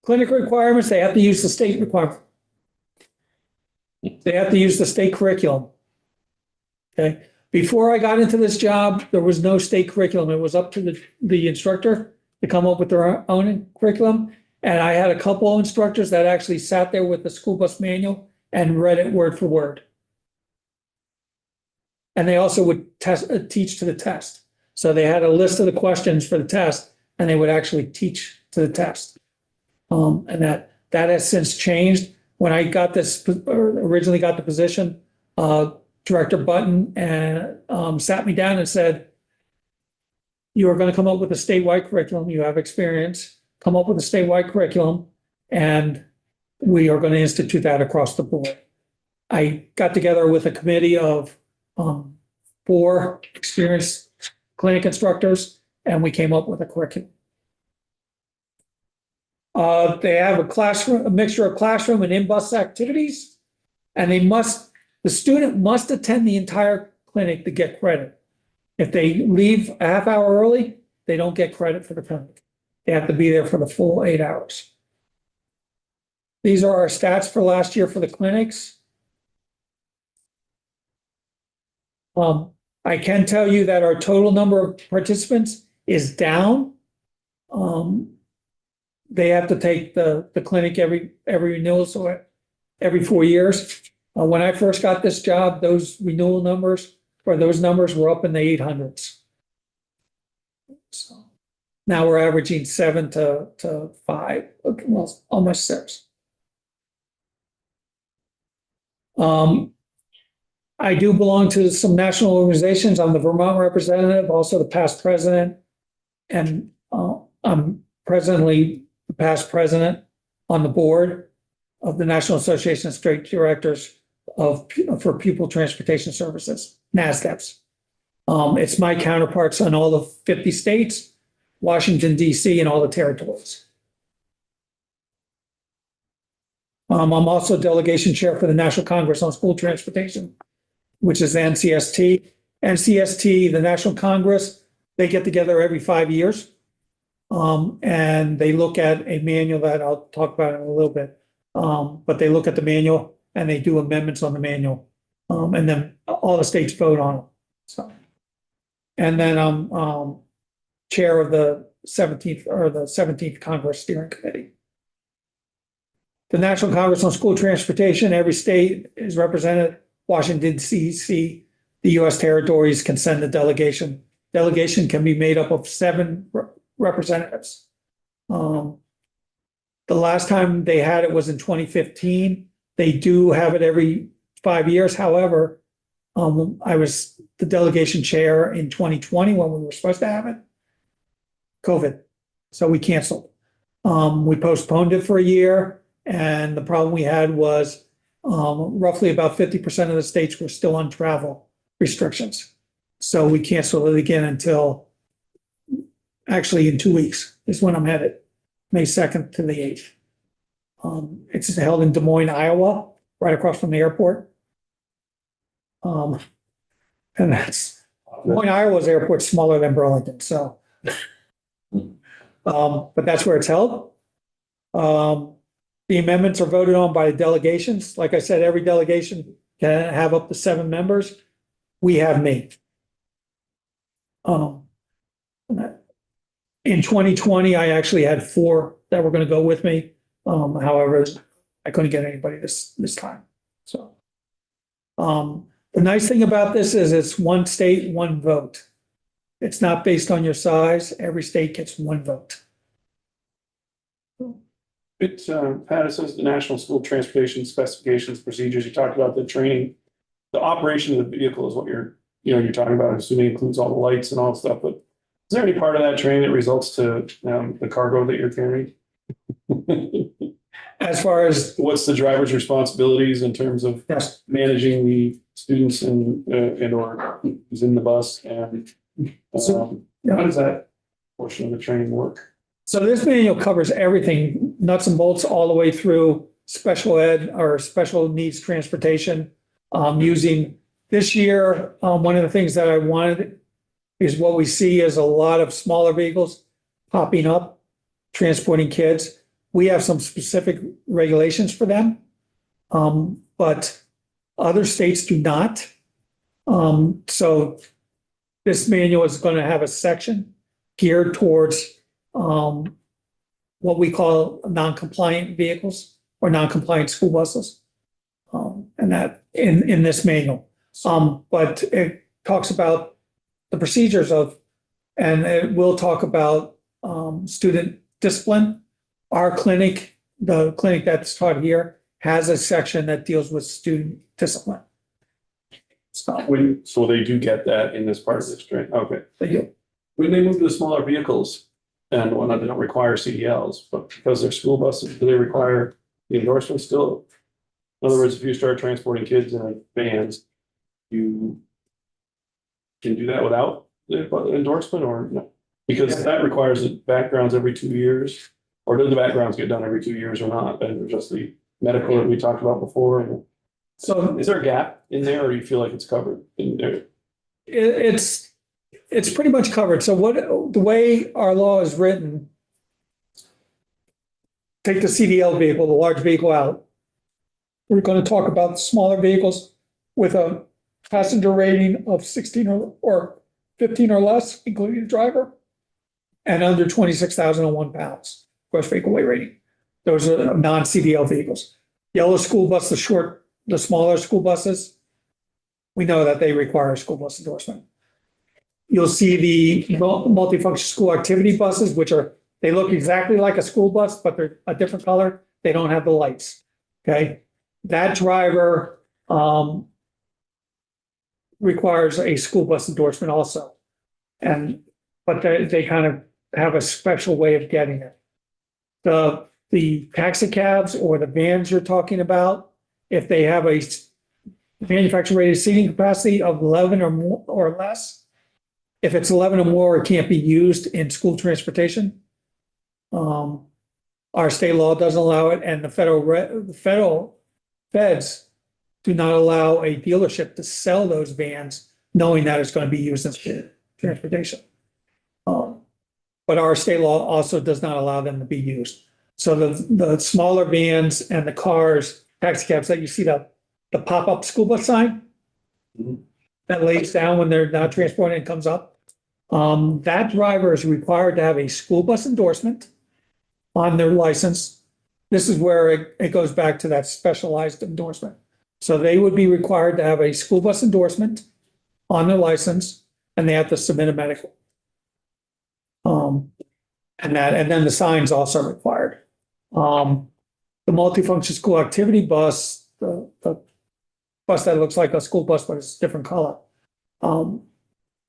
Clinic requirements, they have to use the state requirement. They have to use the state curriculum. Okay, before I got into this job, there was no state curriculum. It was up to the instructor to come up with their own curriculum. And I had a couple of instructors that actually sat there with the school bus manual and read it word for word. And they also would teach to the test. So they had a list of the questions for the test and they would actually teach to the test. And that has since changed. When I got originally got the position, Director Button sat me down and said, you are going to come up with a statewide curriculum. You have experience. Come up with a statewide curriculum, and we are going to institute that across the board. I got together with a committee of 4 experienced clinic instructors, and we came up with a curriculum. They have a mixture of classroom and in-bus activities, and the student must attend the entire clinic to get credit. If they leave a half hour early, they don't get credit for the clinic. They have to be there for the full 8 hours. These are our stats for last year for the clinics. I can tell you that our total number of participants is down. they have to take the clinic every renewal, so every 4 years. When I first got this job, those renewal numbers, or those numbers were up in the 800s. So now we're averaging 7 to 5, well, almost 6. I do belong to some national organizations. I'm the Vermont representative, also the past president. And I'm presently the past president on the board of the National Association of State Directors for Pupil Transportation Services, NASDAPs. It's my counterparts on all the 50 states, Washington, DC, and all the territories. I'm also delegation chair for the National Congress on School Transportation, which is NCST. NCST, the National Congress, they get together every 5 years. And they look at a manual that I'll talk about in a little bit. But they look at the manual and they do amendments on the manual. And then all the states vote on it. So, and then I'm chair of the 17th Congress Steering Committee. The National Congress on School Transportation, every state is represented. Washington, DC, the US territories can send a delegation. Delegation can be made up of 7 representatives. The last time they had it was in 2015. They do have it every 5 years. However, I was the delegation chair in 2020 when we were supposed to have it. COVID. So we canceled. We postponed it for a year. And the problem we had was roughly about 50% of the states were still on travel restrictions. So we canceled it again until actually in 2 weeks is when I'm headed, May 2nd to the 8th. It's held in Des Moines, Iowa, right across from the airport. And that's, Des Moines, Iowa's airport's smaller than Burlington, so. But that's where it's held. The amendments are voted on by the delegations. Like I said, every delegation can have up to 7 members. We have me. In 2020, I actually had 4 that were going to go with me. However, I couldn't get anybody this time. So the nice thing about this is it's one state, one vote. It's not based on your size. Every state gets 1 vote. It's, Pat, it says the National School Transportation Specifications Procedures. You talked about the training. The operation of the vehicle is what you're talking about. I'm assuming it includes all the lights and all that stuff, but is there any part of that training that results to the cargo that you're carrying? As far as, What's the driver's responsibilities in terms of yes, managing the students and or who's in the bus, and how does that portion of the training work? so this manual covers everything, nuts and bolts, all the way through special ed or special needs transportation. Using this year, one of the things that I wanted is what we see is a lot of smaller vehicles popping up, transporting kids. We have some specific regulations for them, but other states do not. So this manual is going to have a section geared towards what we call non-compliant vehicles or non-compliant school buses. And that in this manual. But it talks about the procedures of, and it will talk about student discipline. Our clinic, the clinic that's taught here, has a section that deals with student discipline. So they do get that in this part of this training. Okay. They do. When they move to the smaller vehicles and whatnot, they don't require CDLs, but because they're school buses, do they require the endorsement still? In other words, if you start transporting kids in vans, you can do that without the endorsement or no? Because that requires the backgrounds every 2 years, or do the backgrounds get done every 2 years or not? And just the medical that we talked about before. So is there a gap in there, or do you feel like it's covered in there? It's pretty much covered. So the way our law is written, take the CDL vehicle, the large vehicle out. We're going to talk about smaller vehicles with a passenger rating of 16 or 15 or less, including the driver, and under 26,001 pounds. gross vehicle weight rating. Those are non-CDL vehicles. Yellow school bus, the smaller school buses, we know that they require a school bus endorsement. You'll see the multifunction school activity buses, which are, they look exactly like a school bus, but they're a different color. They don't have the lights. Okay, that driver requires a school bus endorsement also. But they kind of have a special way of getting it. The taxi cabs or the vans you're talking about, if they have a manufacturer rated seating capacity of 11 or more or less, if it's 11 or more, it can't be used in school transportation. Our state law doesn't allow it, and the federal feds do not allow a dealership to sell those vans knowing that it's going to be used in school transportation. But our state law also does not allow them to be used. So the smaller vans and the cars, taxi cabs that you see the pop-up school bus sign that lays down when they're not transporting and comes up. That driver is required to have a school bus endorsement on their license. This is where it goes back to that specialized endorsement. So they would be required to have a school bus endorsement on their license, and they have to submit a medical. And then the sign's also required. The multifunction school activity bus, the bus that looks like a school bus, but it's a different color.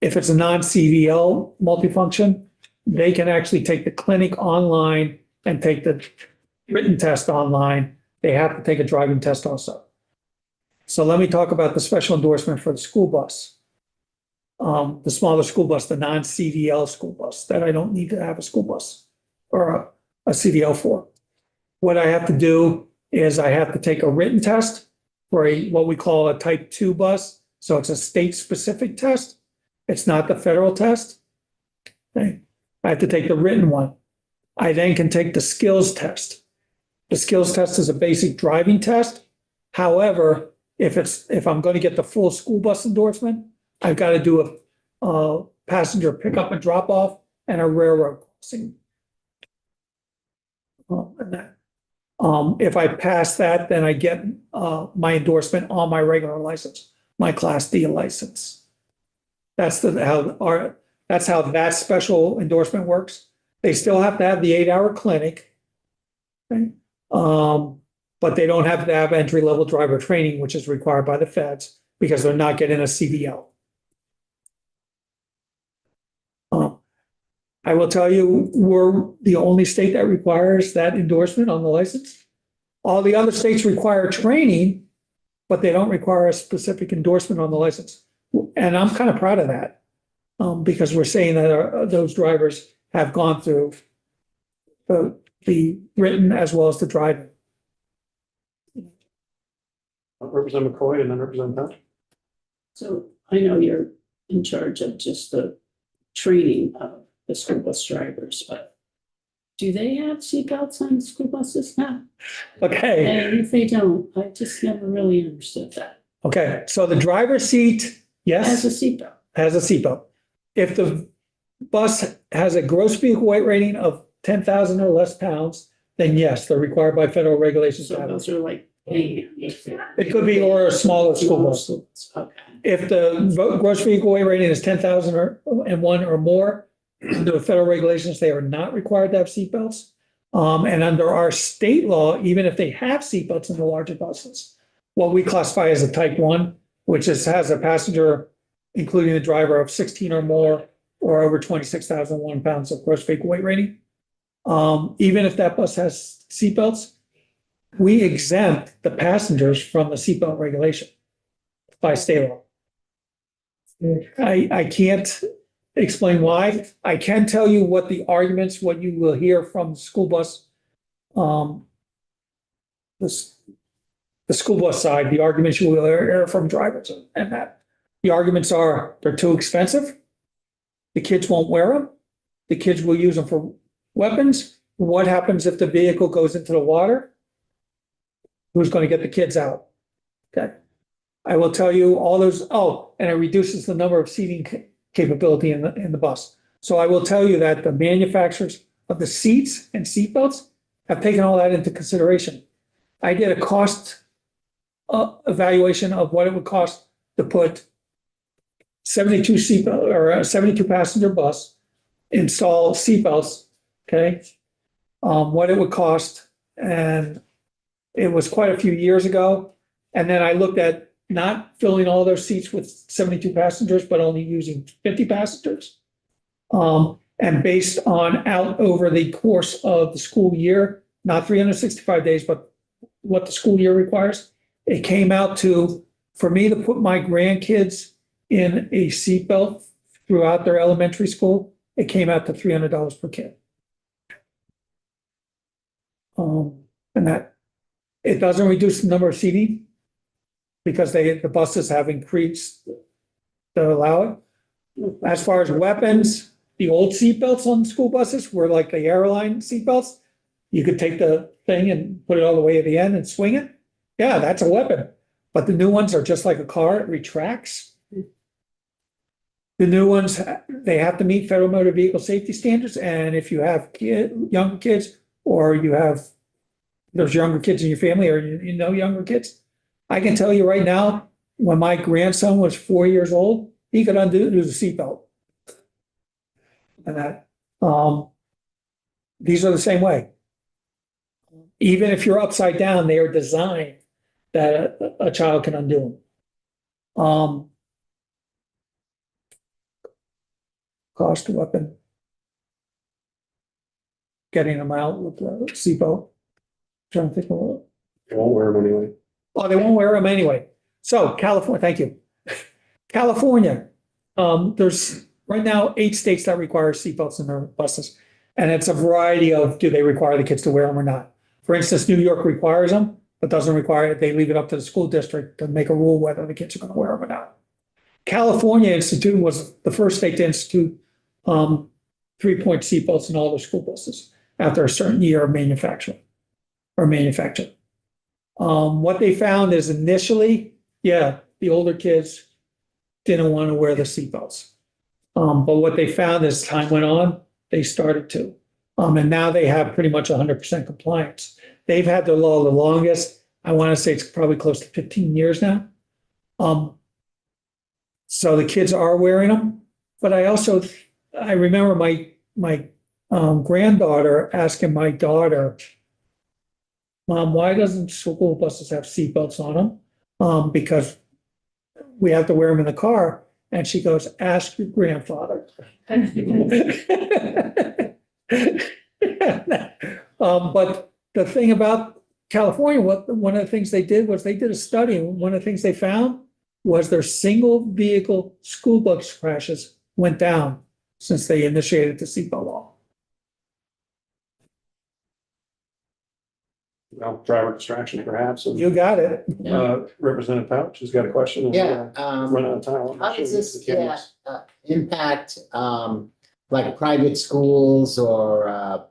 If it's a non-CDL multifunction, they can actually take the clinic online and take the written test online. They have to take a driving test also. So let me talk about the special endorsement for the school bus. The smaller school bus, the non-CDL school bus, that I don't need to have a school bus or a CDL for. What I have to do is I have to take a written test for what we call a type 2 bus. So it's a state-specific test. It's not the federal test. Okay. I have to take the written one. I then can take the skills test. The skills test is a basic driving test. However, if I'm going to get the full school bus endorsement, I've got to do a passenger pickup and drop off and a railroad crossing. If I pass that, then I get my endorsement on my regular license, my Class D license. That's how that special endorsement works. They still have to have the 8-hour clinic. Okay? But they don't have to have entry-level driver training, which is required by the feds because they're not getting a CDL. I will tell you, we're the only state that requires that endorsement on the license. All the other states require training, but they don't require a specific endorsement on the license. And I'm kind of proud of that because we're saying that those drivers have gone through the written as well as the driving. Representative McCoy and then Representative Hunt. So I know you're in charge of just the training of the school bus drivers, but do they have seatbelts on school buses now? Okay. And if they don't, I just never really understood that. Okay. So the driver's seat, yes, As a seatbelt. has a seatbelt. If the bus has a gross vehicle weight rating of 10,000 or less pounds, then yes, they're required by federal regulations to So have it. those are like. It could be, or a smaller school bus. Okay. If the gross vehicle weight rating is 10,000 and one or more, under the federal regulations, they are not required to have seatbelts. And under our state law, even if they have seatbelts in the larger buses, what we classify as a type 1, which has a passenger, including the driver, of 16 or more, or over 26,001 pounds of gross vehicle weight rating. Even if that bus has seatbelts, we exempt the passengers from the seatbelt regulation by state law. I can't explain why. I can tell you what the arguments, what you will hear from school bus, the school bus side, the arguments you will hear from drivers and that. The arguments are they're too expensive. The kids won't wear them. The kids will use them for weapons. What happens if the vehicle goes into the water? Who's going to get the kids out? Okay. I will tell you all those, and it reduces the number of seating capability in the bus. So I will tell you that the manufacturers of the seats and seatbelts, have taken all that into consideration. I did a cost evaluation of what it would cost to put 72 seatbelt or a 72 passenger bus, install seatbelts, okay? What it would cost, and it was quite a few years ago. And then I looked at not filling all those seats with 72 passengers, but only using 50 passengers. And based on out over the course of the school year, not 365 days, but what the school year requires, it came out to, for me to put my grandkids in a seatbelt throughout their elementary school, it came out to $300 per kid. And that, it doesn't reduce the number of seating because the buses have increased to allow it. As far as weapons, the old seatbelts on school buses were like the airline seatbelts. You could take the thing and put it all the way at the end and swing it. Yeah, that's a weapon. But the new ones are just like a car, it retracts. The new ones, they have to meet federal motor vehicle safety standards. And if you have younger kids, or you have those younger kids in your family, or you know younger kids, I can tell you right now, when my grandson was 4 years old, he could undo the seatbelt. And that, these are the same way. Even if you're upside down, they are designed that a child can undo them. Cost of weapon. Getting them out with the seatbelt. Trying to think of it. They won't wear them anyway. Oh, they won't wear them anyway. So California, thank you. California, there's right now 8 states that require seatbelts in their buses. And it's a variety of, do they require the kids to wear them or not? For instance, New York requires them, but doesn't require it. They leave it up to the school district to make a rule whether the kids are going to wear them or not. California was the first state to institute 3-point seatbelts in all their school buses after a certain year of manufacture. What they found is initially, yeah, the older kids didn't want to wear the seatbelts. But what they found as time went on, they started to. And now they have pretty much 100% compliance. They've had their law the longest. I want to say it's probably close to 15 years now. So the kids are wearing them. But I remember my granddaughter asking my daughter, Mom, why doesn't school buses have seatbelts on them? Because we have to wear them in the car. And she goes, ask your grandfather. But the thing about California, one of the things they did was they did a study. And one of the things they found was their single vehicle school bus crashes went down since they initiated the seatbelt law. Well, driver distraction perhaps. And, You got it. Representative Pouch has got a question. And, Yeah, run out of time. how does this, impact, like private schools or,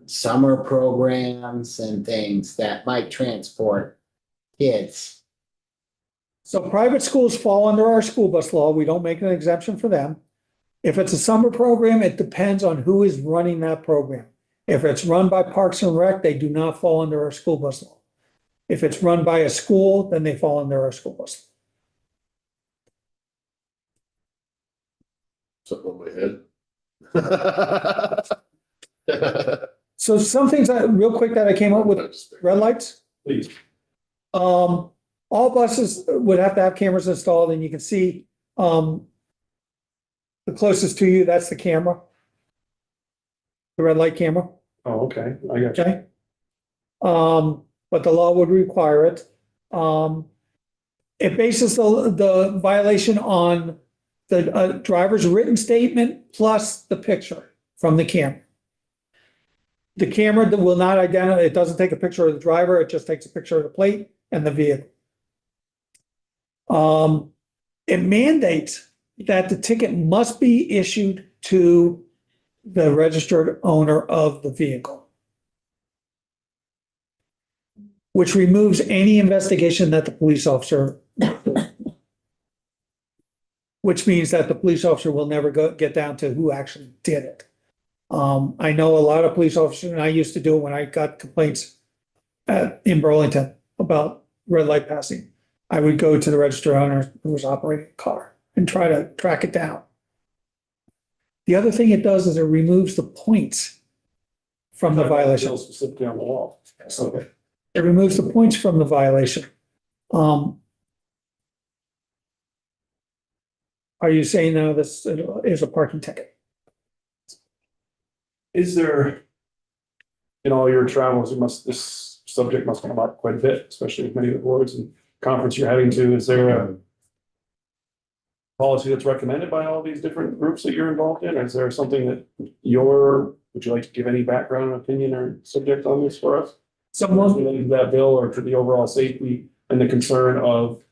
summer programs and things that might transport kids? So private schools fall under our school bus law. We don't make an exemption for them. If it's a summer program, it depends on who is running that program. If it's run by Parks and Rec, they do not fall under our school bus law. If it's run by a school, then they fall under our school bus law. Something on my head. So some things real quick that I came up with, red lights. Please. All buses would have to have cameras installed, and you can see the closest to you, that's the camera. The red light camera, Oh, okay. I got you. okay? But the law would require it. It bases the violation on the driver's written statement plus the picture from the camera. The camera that will not identify, it doesn't take a picture of the driver, it just takes a picture of the plate and the vehicle. It mandates that the ticket must be issued to the registered owner of the vehicle, which removes any investigation that the police officer, which means that the police officer will never get down to who actually did it. I know a lot of police officers, and I used to do it when I got complaints in Burlington about red light passing. I would go to the registered owner who was operating a car and try to track it down. The other thing it does is it removes the points from the violation. Specifically on the wall. Okay. It removes the points from the violation. Are you saying now this is a parking ticket? Is there, in all your travels, this subject must come up quite a bit, especially with many of the boards and conference you're heading to. Is there a policy that's recommended by all these different groups that you're involved in? Or is there something that would you like to give any background, opinion, or subject on this for us? Someone, Related to that bill or to the overall safety and the concern of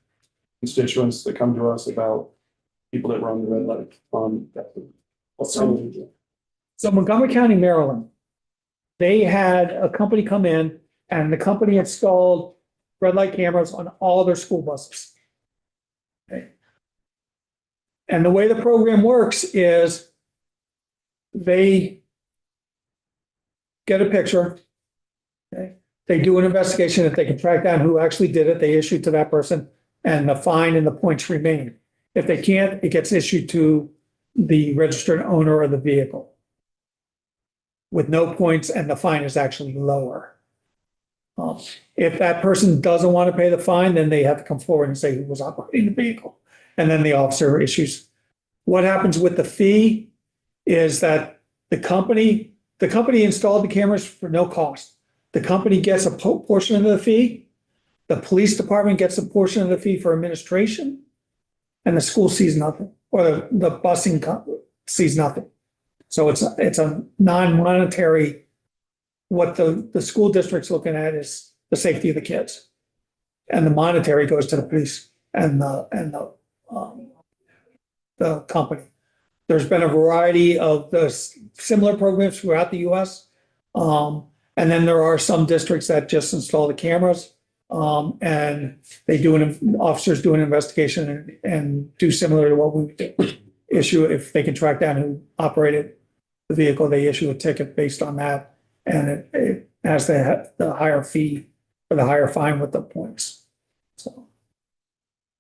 constituents that come to us about people that run the red light on. so Montgomery County, Maryland, they had a company come in and the company installed red light cameras on all their school buses. Okay. And the way the program works is they get a picture. Okay. They do an investigation. If they can track down who actually did it, they issue to that person and the fine and the points remain. If they can't, it gets issued to the registered owner of the vehicle with no points, and the fine is actually lower. If that person doesn't want to pay the fine, then they have to come forward and say who was operating the vehicle. And then the officer issues. What happens with the fee is that the company installed the cameras for no cost. The company gets a portion of the fee. The police department gets a portion of the fee for administration. And the school sees nothing, or the busing sees nothing. So it's a non-monetary. What the school district's looking at is the safety of the kids, and the monetary goes to the police and the company. There's been a variety of the similar programs throughout the U.S. And then there are some districts that just install the cameras. And they officers do an investigation and do similar to what we would do. Issue, if they can track down who operated the vehicle, they issue a ticket based on that. And it has the higher fee or the higher fine with the points. So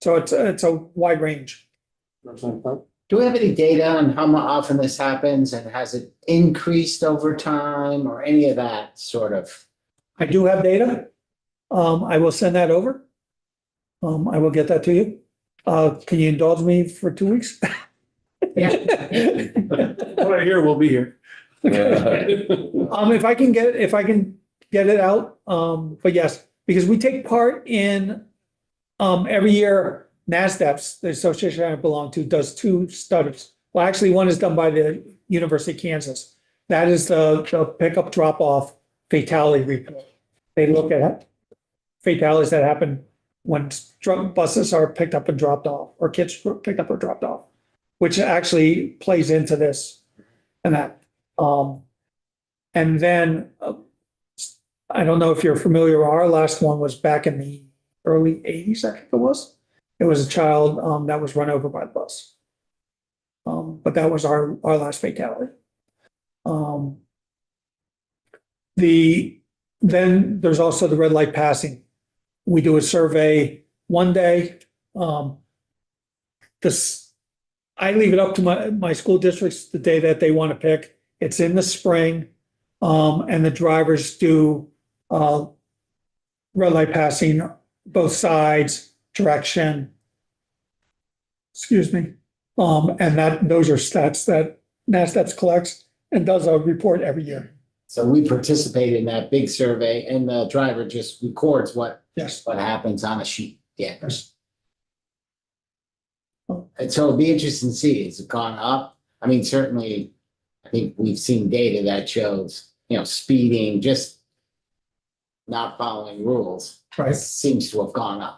it's a wide range. Do we have any data on how often this happens, and has it increased over time or any of that sort of? I do have data. I will send that over. I will get that to you. Can you indulge me for 2 weeks? Yeah. What I hear, we'll be here. If I can get it out, but yes, because we take part in, every year, NASDAP's, the association I belong to, does 2 studies. Well, actually, one is done by the University of Kansas. That is the pickup drop-off fatality report. They look at fatalities that happen when drug buses are picked up and dropped off, or kids picked up or dropped off, which actually plays into this and that. And then I don't know if you're familiar, our last one was back in the early 80s, I think it was. It was a child that was run over by the bus. But that was our last fatality. Then there's also the red light passing. We do a survey one day. I leave it up to my school districts the day that they want to pick. It's in the spring, and the drivers do red light passing, both sides, direction. Excuse me. And those are stats that NASDAQ collects and does a report every year. So we participate in that big survey, and the driver just records what happens on a sheet. Yeah. Yes. And so it'd be interesting to see, has it gone up? I mean, certainly, I think we've seen data that shows, speeding, just not following rules. Right. Seems to have gone up.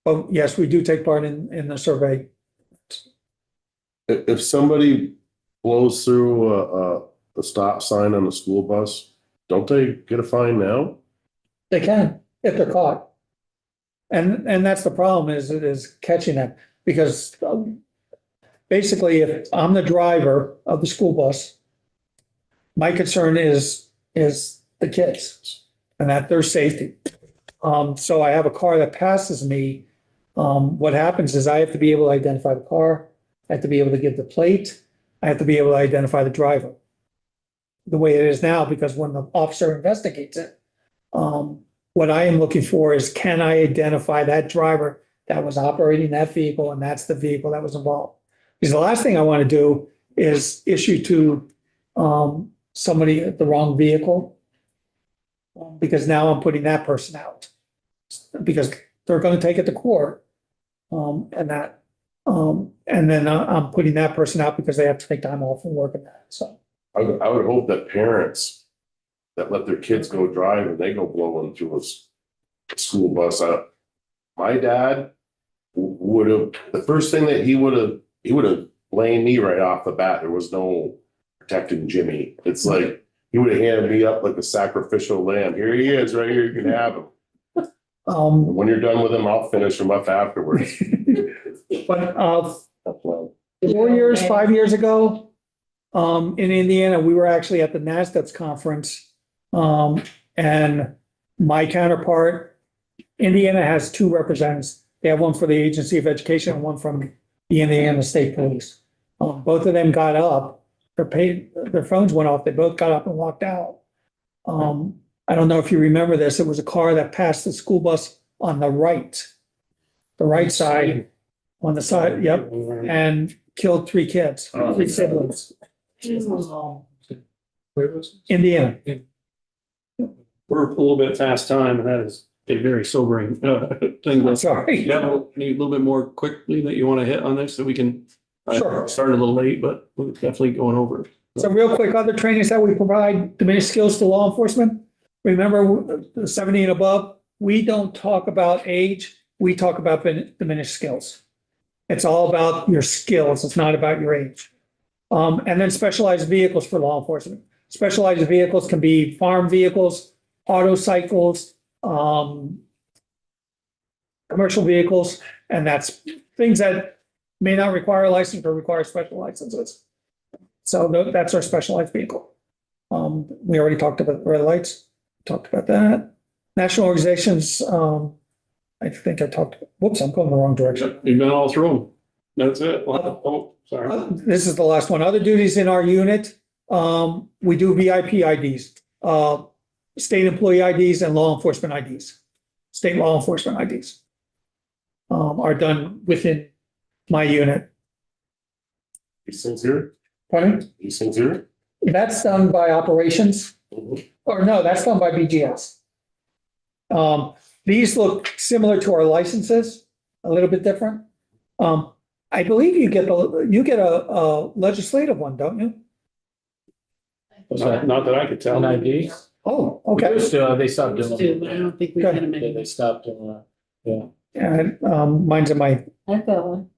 Oh, yes, we do take part in the survey. If somebody blows through a stop sign on a school bus, don't they get a fine now? They can, if they're caught. And that's the problem is catching them, because basically if I'm the driver of the school bus My concern is the kids and that their safety. So I have a car that passes me. What happens is I have to be able to identify the car. I have to be able to give the plate. I have to be able to identify the driver. The way it is now, because when the officer investigates it, what I am looking for is, can I identify that driver that was operating that vehicle, and that's the vehicle that was involved? Because the last thing I want to do is issue to somebody the wrong vehicle, because now I'm putting that person out. Because they're going to take it to court, and that, and then I'm putting that person out because they have to take time off from work and that, so. I would hope that parents that let their kids go drive and they go blowing through a school bus out. My dad would have, the first thing that he would have blamed me right off the bat. There was no protecting Jimmy. It's like, he would have handed me up like a sacrificial lamb. Here he is, right here, you can have him. When you're done with him, I'll finish him up afterwards. But 5 years ago, in Indiana, we were actually at the NASDAQ conference. And my counterpart, Indiana has two representatives. They have one for the Agency of Education and one from the Indiana State Police. Both of them got up, their phones went off. They both got up and walked out. I don't know if you remember this. It was a car that passed the school bus on the right side, on the side, yep, and killed three kids, three siblings. Indiana. We're a little bit past time, and that is a very sobering thing. Sorry. Yeah, need a little bit more quickly that you want to hit on this, so we can. Sure. Started a little late, but we're definitely going over it. So real quick, other trainings that we provide, diminished skills to law enforcement. Remember, the 70 and above, we don't talk about age, we talk about diminished skills. It's all about your skills, it's not about your age. And then specialized vehicles for law enforcement. Specialized vehicles can be farm vehicles, autocycles, commercial vehicles, and that's things that may not require a license or require special licenses. So that's our specialized vehicle. We already talked about red lights, talked about that. National organizations, I think I talked, whoops, I'm going the wrong direction. You've been all through them. That's it. Oh, sorry. This is the last one. Other duties in our unit, we do VIP IDs, state employee IDs and law enforcement IDs. State law enforcement IDs are done within my unit. These things here, Pardon? these things here. That's done by operations, or no, that's done by BGS. These look similar to our licenses, a little bit different. I believe you get a legislative one, don't you? Not that I could tell. An ID? Oh, We okay. used to, they stopped doing Do, but I it. don't think we get them Yeah, anymore. they stopped doing it. And mine's in my, I've got one.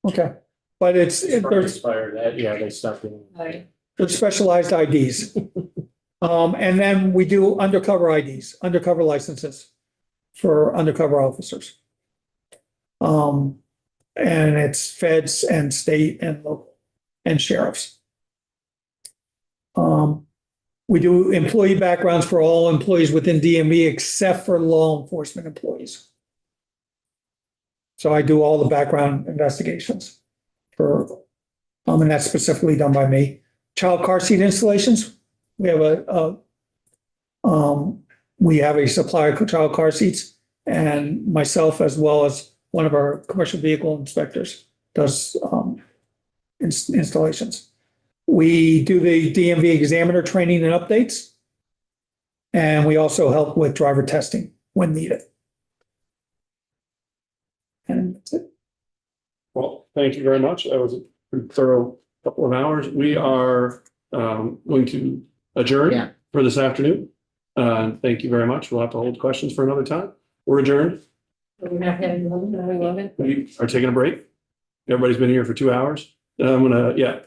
okay. But there's Expired, yeah, they stopped doing it. they're specialized IDs. And then we do undercover IDs, undercover licenses for undercover officers. And it's feds and state and local and sheriffs. We do employee backgrounds for all employees within DMV except for law enforcement employees. So I do all the background investigations for, and that's specifically done by me. Child car seat installations, we have a supplier of child car seats, and myself, as well as one of our commercial vehicle inspectors, does installations. We do the DMV examiner training and updates. And we also help with driver testing when needed. And that's it. Well, thank you very much. That was a pretty thorough couple of hours. We are going to adjourn Yeah. for this afternoon. Thank you very much. We'll have to hold questions for another time. We're adjourned. We're not having one, are we, Logan? We are taking a break. Everybody's been here for 2 hours. I'm gonna, yeah.